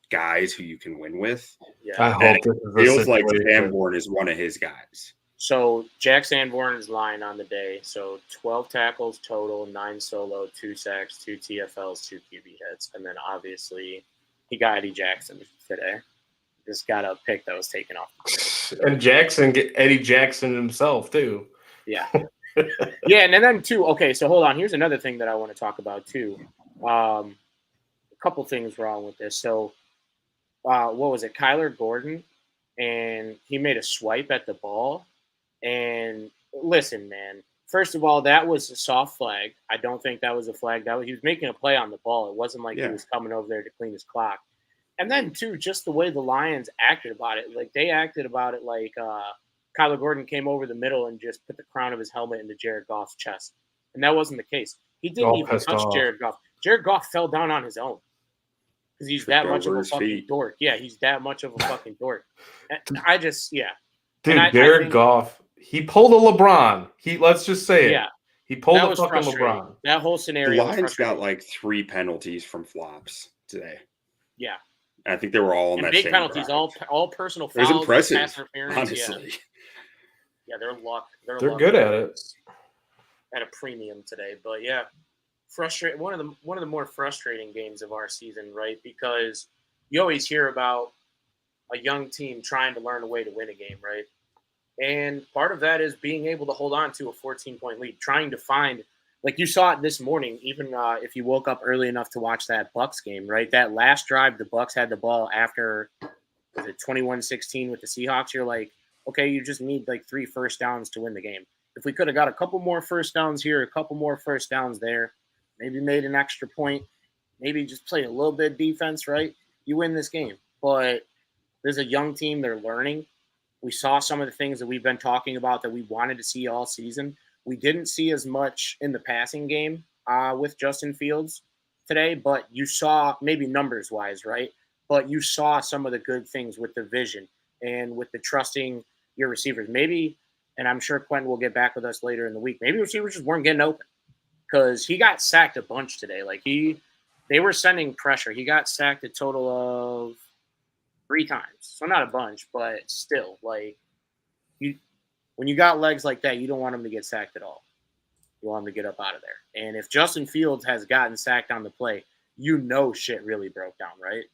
guys who you can win with. Yeah. I hope this feels like Sanborn is one of his guys. So Jack Sanborn's line on the day. So 12 tackles total, 9 solo, 2 sacks, 2 TFLs, 2 QB hits. And then obviously he got Eddie Jackson today. Just got a pick that was taken off. And Eddie Jackson himself, too. Yeah. Yeah, and then too, okay, so hold on. Here's another thing that I want to talk about, too. A couple things wrong with this. So, what was it? Kyler Gordon, and he made a swipe at the ball. And listen, man, first of all, that was a soft flag. I don't think that was a flag. He was making a play on the ball. It wasn't like he was coming over there to clean his clock. And then, too, just the way the Lions acted about it. Like, they acted about it like Kyler Gordon came over the middle and just put the crown of his helmet into Jared Goff's chest. And that wasn't the case. He didn't even touch Jared Goff. Jared Goff fell down on his own because he's that much of a fucking dork. Yeah, he's that much of a fucking dork. I just, Dude, Jared Goff, he pulled a LeBron. Let's just say it. Yeah. He pulled a fucking LeBron. That whole scenario. The Lions got like 3 penalties from flops today. Yeah. I think they were all in that big same penalties, bracket. all personal fouls. It was impressive, pass interference. honestly. Yeah, they're good at it. At a premium today, but yeah, frustrating. One of the more frustrating games of our season, right? Because you always hear about a young team trying to learn a way to win a game, right? And part of that is being able to hold on to a 14-point lead, trying to find. Like you saw it this morning, even if you woke up early enough to watch that Bucs game, right? That last drive, the Bucs had the ball after the 21-16 with the Seahawks. You're like, okay, you just need like 3 first downs to win the game. If we could have got a couple more first downs here, a couple more first downs there, maybe made an extra point, maybe just played a little bit of defense, right? you win this game. But there's a young team. They're learning. We saw some of the things that we've been talking about that we wanted to see all season. We didn't see as much in the passing game with Justin Fields today, but you saw maybe numbers-wise, right? But you saw some of the good things with the vision and with the trusting your receivers. Maybe, and I'm sure Quentin will get back with us later in the week, maybe receivers just weren't getting open because he got sacked a bunch today. Like they were sending pressure. He got sacked a total of 3 times. So not a bunch, but still, like when you got legs like that, you don't want him to get sacked at all. You want him to get up out of there. And if Justin Fields has gotten sacked on the play, shit really broke down, right?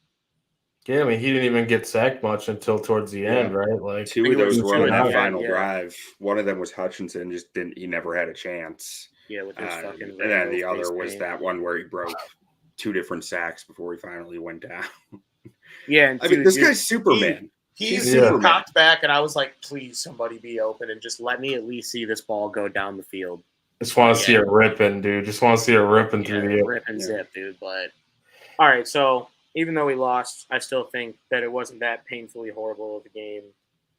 Yeah, I mean, he didn't even get sacked much until towards the end, right? Like 2 of those were in that final drive. One of them was Hutchinson, he never had a chance. Yeah, with his fucking. And then the other was that one where he broke 2 different sacks before he finally went down. Yeah, and I mean, this guy's Superman. He's cocked back, and I was like, please, somebody be open and just let me at least see this ball go down the field. Just want to see it ripping, dude. Just want to see it ripping through the air. Rip and zip, dude. But all right, so even though we lost, I still think that it wasn't that painfully horrible of a game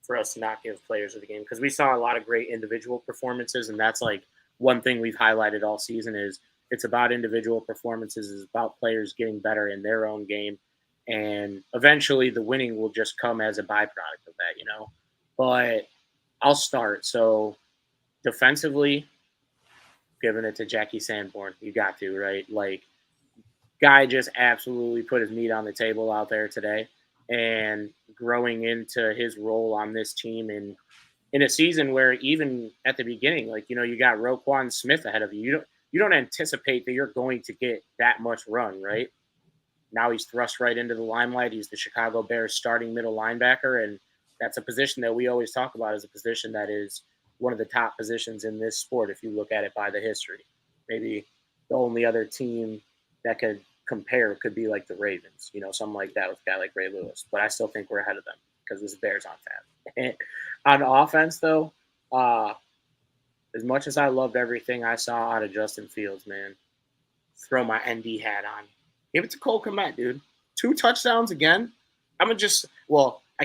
for us to not give players of the game because we saw a lot of great individual performances, and that's like one thing we've highlighted all season is it's about individual performances, it's about players getting better in their own game, and eventually the winning will just come as a byproduct of that, But I'll start. So defensively, giving it to Jackie Sanborn. You got to, right? Like, guy just absolutely put his meat on the table out there today and growing into his role on this team in a season where even at the beginning, like, you got Roquan Smith ahead of you. You don't anticipate that you're going to get that much run, right? Now he's thrust right into the limelight. He's the Chicago Bears starting middle linebacker, and that's a position that we always talk about as a position that is one of the top positions in this sport if you look at it by the history. Maybe the only other team that could compare could be like the Ravens, something like that with a guy like Ray Lewis. But I still think we're ahead of them because this Bears on tap. And on offense, though, as much as I loved everything I saw out of Justin Fields, man, throw my ND hat on. Give it to Cole Kmet, dude. 2 touchdowns again. I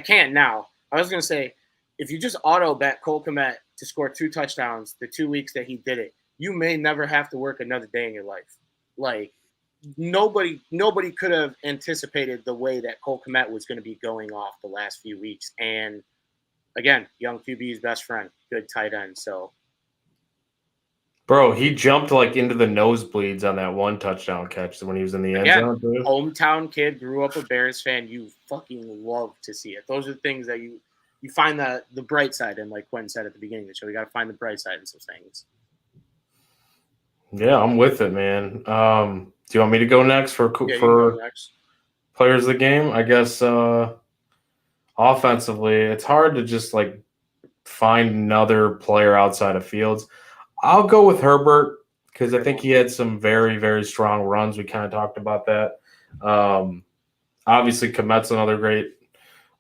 can't now. I was going to say, if you just auto bet Cole Kmet to score 2 touchdowns the 2 weeks that he did it, you may never have to work another day in your life. Like, nobody could have anticipated the way that Cole Kmet was going to be going off the last few weeks. And again, young QB's best friend, good tight end. So, bro, he jumped like into the nosebleeds on that 1 touchdown catch when he was in the end zone. Dude. Hometown kid, grew up a Bears fan. You fucking love to see it. Those are things that you find the bright side in, like Quentin said at the beginning of the show. You got to find the bright side in some things. Yeah, I'm with it, man. Do you want me to go next for players of the game? I guess offensively, it's hard to just like find another player outside of Fields. I'll go with Herbert because I think he had some very, very strong runs. We kind of talked about that. Obviously, Kmet's another great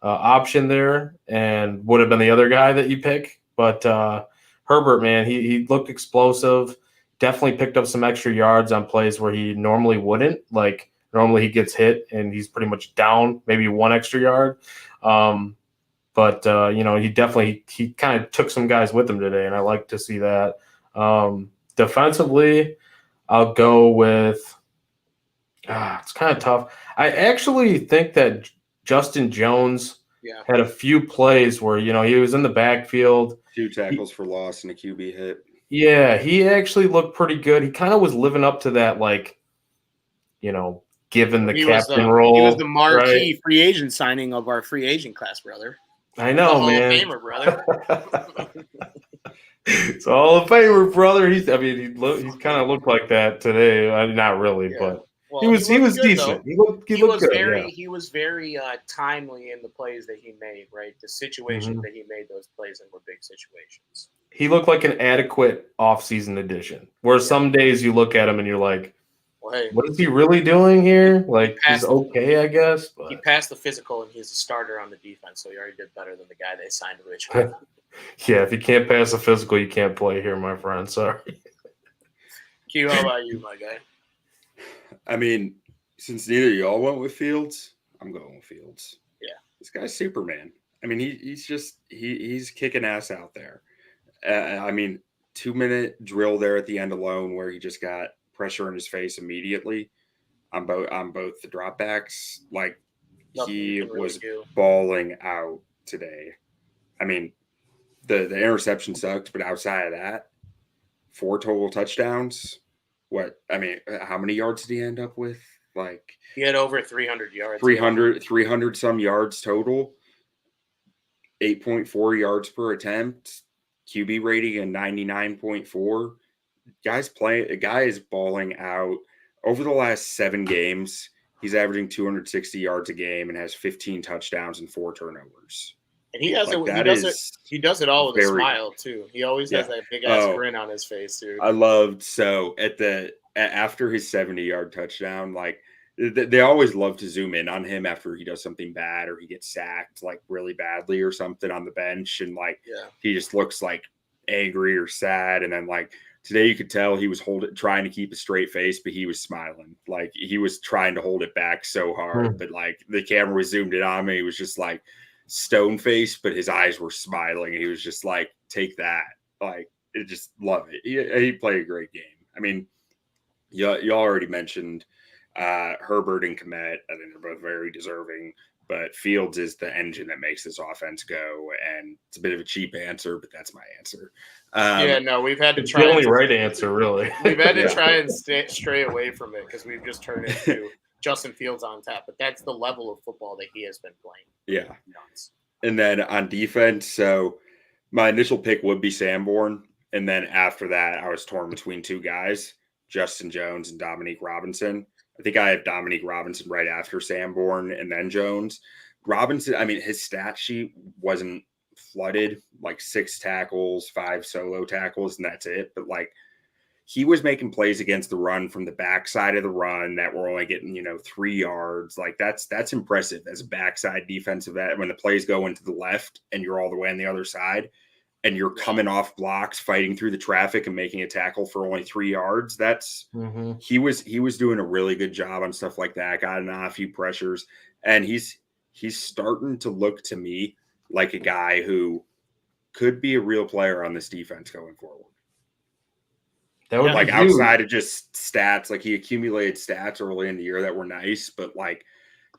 option there and would have been the other guy that you pick. But Herbert, man, he looked explosive. Definitely picked up some extra yards on plays where he normally wouldn't. Like, normally he gets hit and he's pretty much down, maybe 1 extra yard. But he kind of took some guys with him today, and I like to see that. Defensively, I'll go with it's kind of tough. I actually think that Justin Jones had a few plays where, he was in the backfield. 2 tackles for loss and a QB hit. Yeah, he actually looked pretty good. He kind of was living up to that, like, given the captain role. He was the marquee free agent signing of our free agent class, brother. I know, man. Hall of Famer, brother. It's Hall of Famer, brother. He kind of looked like that today. Not really, but he was decent. He looked good. He was very timely in the plays that he made. Right, the situations that he made those plays in were big situations. He looked like an adequate offseason addition. Where some days you look at him and you're like, hey, what is he really doing here? Like, he's okay, I guess. But. He passed the physical, and he's a starter on the defense, so he already did better than the guy they signed originally. Yeah, if you can't pass the physical, you can't play here, my friend. Sorry. Q, how about you, my guy? I mean, since neither of y'all went with Fields, I'm going with Fields. Yeah. This guy's Superman. I mean, he's kicking ass out there. I mean, 2-minute drill there at the end alone where he just got pressure in his face immediately on both the dropbacks. Like, Nothing he you can really was do. balling out today. I mean, the interception sucked, but outside of that, 4 total touchdowns. How many yards did he end up with? Like, He had over 300 yards. 300 some yards total. 8.4 yards per attempt. QB rating and 99.4. A guy is balling out. Over the last 7 games, he's averaging 260 yards a game and has 15 touchdowns and 4 turnovers. And he does He does it all with a smile too. He always has that big ass grin on his face, dude. I loved after his 70-yard touchdown, like they always love to zoom in on him after he does something bad or he gets sacked like really badly or something on the bench, and he just looks like angry or sad. And then like today, you could tell he was trying to keep a straight face, but he was smiling. Like he was trying to hold it back so hard, but like the camera was zoomed in on him. He was just like stone faced, but his eyes were smiling. He was just like, take that. Like, just love it. He played a great game. I mean, you already mentioned Herbert and Kmet. I think they're both very deserving, but Fields is the engine that makes this offense go. And it's a bit of a cheap answer, but that's my answer. We've had to try. The only right answer, really. We've had to try and stray away from it because we've just turned into Justin Fields on tap. But that's the level of football that he has been playing. Yeah. And then on defense, so my initial pick would be Sanborn. And then after that, I was torn between 2 guys, Justin Jones and Dominique Robinson. I think I have Dominique Robinson right after Sanborn and then Jones. Robinson, I mean, his stat sheet wasn't flooded, like 6 tackles, 5 solo tackles, and that's it. But like, he was making plays against the run from the backside of the run that were only getting, 3 yards. Like that's impressive as a backside defensive end. When the plays go into the left and you're all the way on the other side and you're coming off blocks, fighting through the traffic and making a tackle for only 3 yards. He was doing a really good job on stuff like that. Got in on a few pressures, and he's starting to look to me like a guy who could be a real player on this defense going forward. That would like outside of just stats, like he accumulated stats early in the year that were nice, but like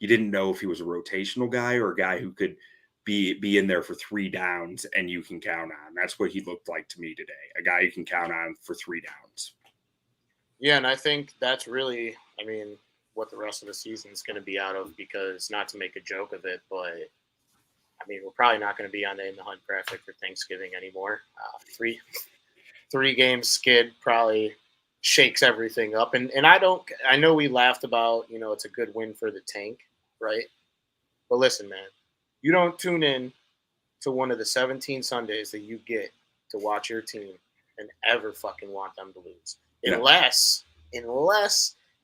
you didn't know if he was a rotational guy or a guy who could be in there for 3 downs and you can count on. That's what he looked like to me today. A guy you can count on for 3 downs. Yeah, and I think that's really, what the rest of the season is going to be out of, because not to make a joke of it, but we're probably not going to be on the In the Hunt graphic for Thanksgiving anymore. 3 game skid probably shakes everything up. And I know we laughed about, it's a good win for the tank, right? But listen, man, you don't tune in to one of the 17 Sundays that you get to watch your team and ever fucking want them to lose. Unless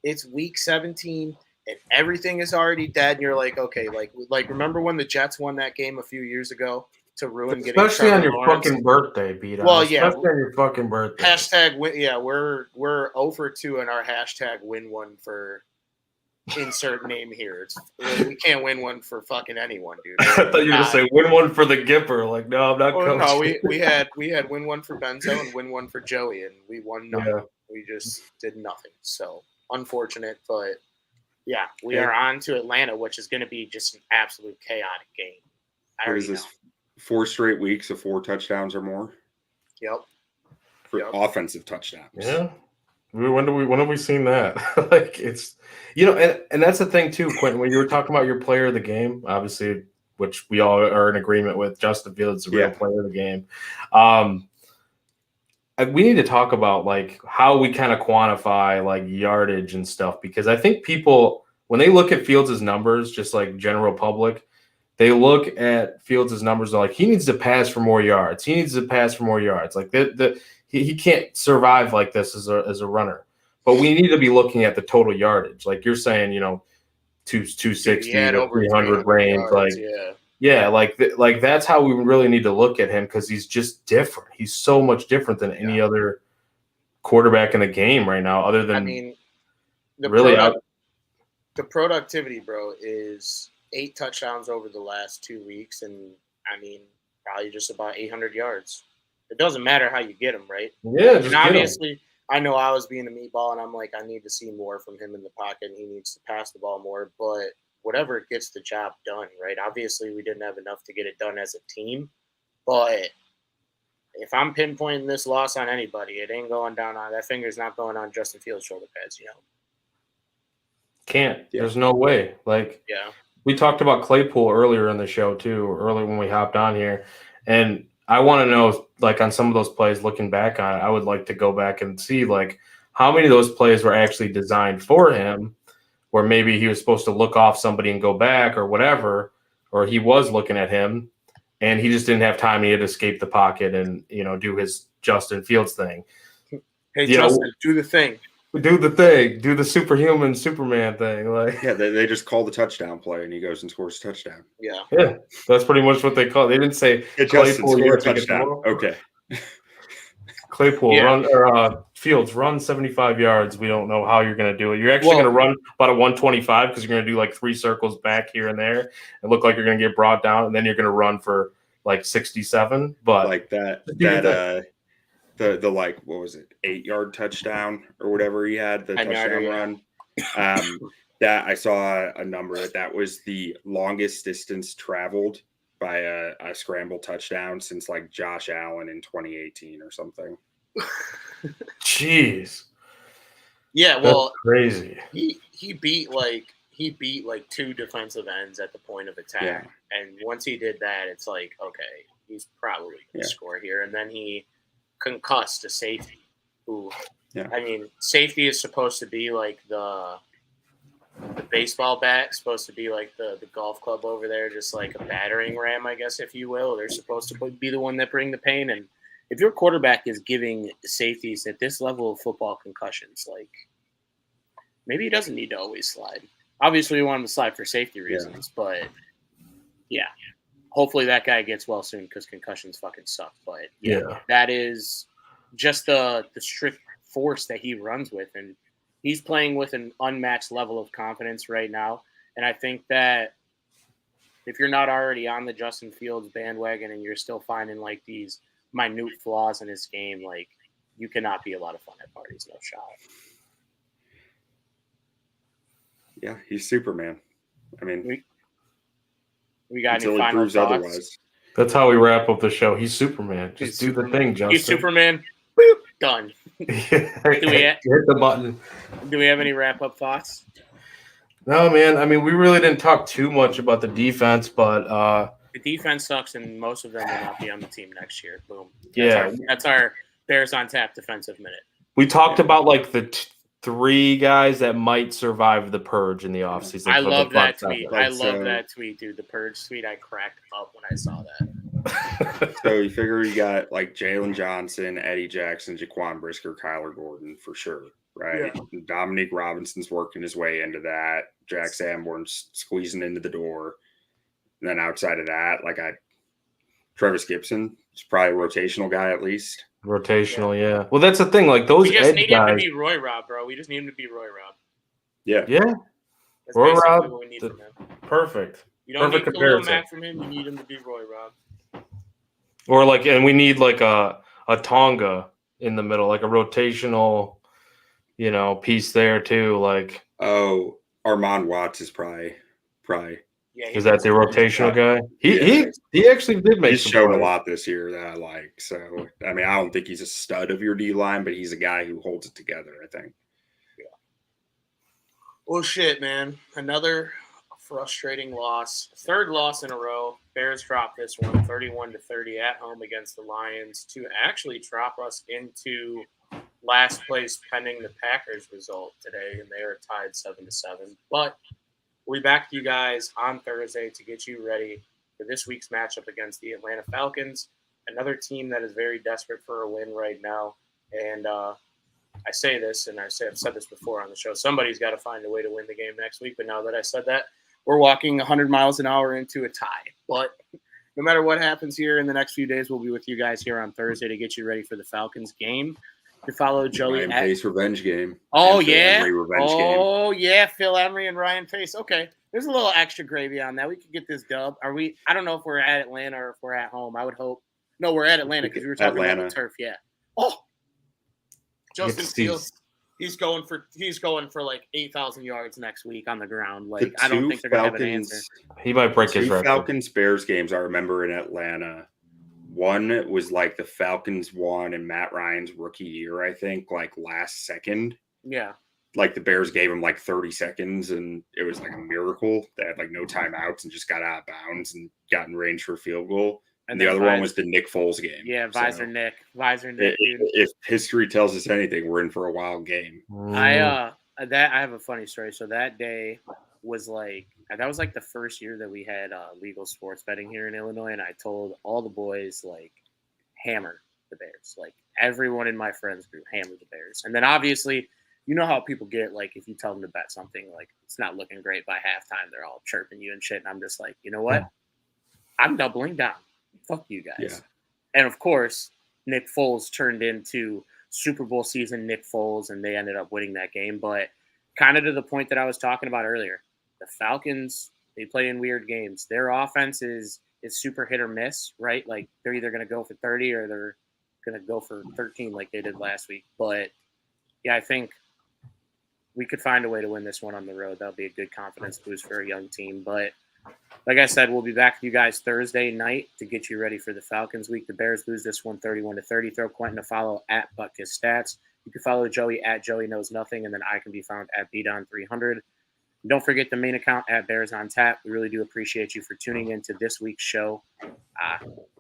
it's week 17 and everything is already dead and you're like, okay, like remember when the Jets won that game a few years ago? To ruin getting especially on your Lawrence. Fucking birthday, Bdon. Well, yeah, especially on your fucking birthday. Hashtag win. Yeah, we're 0 for 2 in our hashtag win one for insert name here. We can't win one for fucking anyone, dude. I thought you were gonna say win one for the Gipper. Like, no, I'm not. No, we had win one for Benzo and win one for Joey, and we won nothing. Yeah. We just did nothing. So unfortunate, but yeah, we are on to Atlanta, which is going to be just an absolute chaotic game. What is this? 4 straight weeks of 4 touchdowns or more. Yep. For offensive touchdowns. Yeah. When have we seen that? Like it's, and that's the thing too, Quentin. When you were talking about your player of the game, obviously, which we all are in agreement with, Justin Fields is the real player of the game. We need to talk about like how we kind of quantify like yardage and stuff, because I think people, when they look at Fields' numbers, just like general public, they look at Fields' numbers and like, he needs to pass for more yards. He needs to pass for more yards. Like he can't survive like this as a runner. But we need to be looking at the total yardage. Like you're saying, 260 to 300 range. Yards, like that's how we really need to look at him, because he's just different. He's so much different than any other quarterback in the game right now, other than The productivity, bro, is 8 touchdowns over the last 2 weeks, and I mean, probably just about 800 yards. It doesn't matter how you get them, right? Yeah, just And get 'em. obviously, I know I was being a meatball, and I'm like, I need to see more from him in the pocket, and he needs to pass the ball more. But whatever gets the job done, right? Obviously, we didn't have enough to get it done as a team, but if I'm pinpointing this loss on anybody, it ain't going down on that finger's not going on Justin Fields' shoulder pads, Can't. Yeah. There's no way. Like, Yeah. we talked about Claypool earlier in the show too, earlier when we hopped on here. And I want to know, like, on some of those plays, looking back on it, I would like to go back and see, like, how many of those plays were actually designed for him, where maybe he was supposed to look off somebody and go back or whatever, or he was looking at him and he just didn't have time. He had to escape the pocket and, do his Justin Fields thing. Hey, Justin, do the thing. Do the thing. Do the superhuman Superman thing. Like, Yeah, they just call the touchdown play, and he goes and scores a touchdown. Yeah. Yeah, that's pretty much what they call it. They didn't say Justin, Claypool, score a touchdown. Okay. Claypool, Yeah. run or Fields, run 75 yards. We don't know how you're going to do it. You're actually going to run about a 125 because you're going to do like 3 circles back here and there and look like you're going to get brought down, and then you're going to run for like 67. But like that the like, what was it, 8-yard touchdown or whatever he had, the touchdown run. That I saw a number that was the longest distance traveled by a scramble touchdown since like Josh Allen in 2018 or something. Jeez. Yeah, well, that's crazy. He beat like 2 defensive ends at the point of attack. Yeah. And once he did that, it's like, okay, he's probably going to score here. And then he concussed a safety who, I mean, safety is supposed to be like the baseball bat, supposed to be like the golf club over there, just like a battering ram, I guess, if you will. They're supposed to be the one that bring the pain. And if your quarterback is giving safeties at this level of football concussions, like, maybe he doesn't need to always slide. Obviously, we want him to slide for safety reasons, but yeah. Hopefully that guy gets well soon because concussions fucking suck. But that is just the strict force that he runs with. And he's playing with an unmatched level of confidence right now. And I think that if you're not already on the Justin Fields bandwagon and you're still finding like these minute flaws in his game, like, you cannot be a lot of fun at parties. No shot. Yeah, he's Superman. I mean, we got until any he final proves thoughts? otherwise. That's how we wrap up the show. He's Superman. Just do the thing, Justin. He's Superman. Boop, done. Hit the button. Do we have any wrap-up thoughts? No, man. I mean, we really didn't talk too much about the defense, but the defense sucks, and most of them will not be on the team next year. Boom. That's our Bears on Tap defensive minute. We talked about like the 3 guys that might survive the purge in the offseason. I love that tweet. I love that tweet, dude. The purge tweet. I cracked up when I saw that. So you figure you got like Jalen Johnson, Eddie Jackson, Jaquan Brisker, Kyler Gordon for sure, right? Yeah. Dominique Robinson's working his way into that. Jack Sanborn's squeezing into the door. And then outside of that, Travis Gibson is probably a rotational guy at least. Rotational, yeah. Well, that's the thing. Like those we just need him guys, to be Roy Rob, bro. We just need him to be Roy Rob. Yeah. That's Roy Rob, what we need from him. Perfect. You don't perfect need Khalil Mack from him. You need him to be Roy Rob. Or and we need like a Tonga in the middle, like a rotational, piece there too. Like, Armand Watts is probably. Yeah, is that the rotational guy? He actually did make. He's shown a lot this year that I like. So I mean, I don't think he's a stud of your D line, but he's a guy who holds it together, I think. Yeah. Well, shit, man. Another frustrating loss. 3rd loss in a row. Bears dropped this one, 31-30 at home against the Lions, to actually drop us into last place pending the Packers result today, and they are tied 7-7. But we'll be back to you guys on Thursday to get you ready for this week's matchup against the Atlanta Falcons, another team that is very desperate for a win right now. And I say this, and I've said this before on the show, somebody's got to find a way to win the game next week. But now that I said that, we're walking 100 miles an hour into a tie. But no matter what happens here in the next few days, we'll be with you guys here on Thursday to get you ready for the Falcons game. You follow Joey Ryan at Pace revenge game. Oh and Phil yeah, Emery revenge game. oh yeah, Phil Emery and Ryan Pace. Okay, there's a little extra gravy on that. We could get this dub. Are we? I don't know if we're at Atlanta or if we're at home. I would hope. No, we're at Atlanta because we were talking about the turf. Yeah. Oh, Justin Fields. He's going for like 8,000 yards next week on the ground. Like I don't think they're gonna have an answer. He might break his record. Falcons Bears games I remember in Atlanta. One was like the Falcons won in Matt Ryan's rookie year, I think, like last second. Yeah. Like the Bears gave him like 30 seconds and it was like a miracle. They had like no timeouts and just got out of bounds and got in range for a field goal. And the other one was the Nick Foles game. Yeah, Visor Nick. Dude. If history tells us anything, we're in for a wild game. I have a funny story. So that day was like the first year that we had legal sports betting here in Illinois, and I told all the boys like hammer the Bears. Like everyone in my friends group hammer the Bears. And then obviously, you know how people get like if you tell them to bet something like it's not looking great by halftime, they're all chirping you and shit. And I'm just like, you know what? I'm doubling down. Fuck you guys. Yeah. And of course, Nick Foles turned into Super Bowl season Nick Foles, and they ended up winning that game. But kind of to the point that I was talking about earlier, the Falcons, they play in weird games. Their offense is super hit or miss, right? Like they're either going to go for 30 or they're going to go for 13 like they did last week. But yeah, I think we could find a way to win this one on the road. That'll be a good confidence boost for a young team. But like I said, we'll be back with you guys Thursday night to get you ready for the Falcons week. The Bears lose this one 31-30. Throw Quentin a follow at Butkus Stats. You can follow Joey at Joey Knows Nothing, and then I can be found at Bdon 300. Don't forget the main account at Bears on Tap. We really do appreciate you for tuning into this week's show.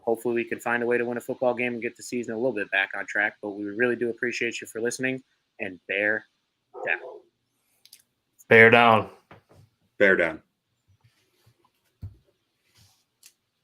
Hopefully we can find a way to win a football game and get the season a little bit back on track, but we really do appreciate you for listening, and bear down. Bear down. Bear down.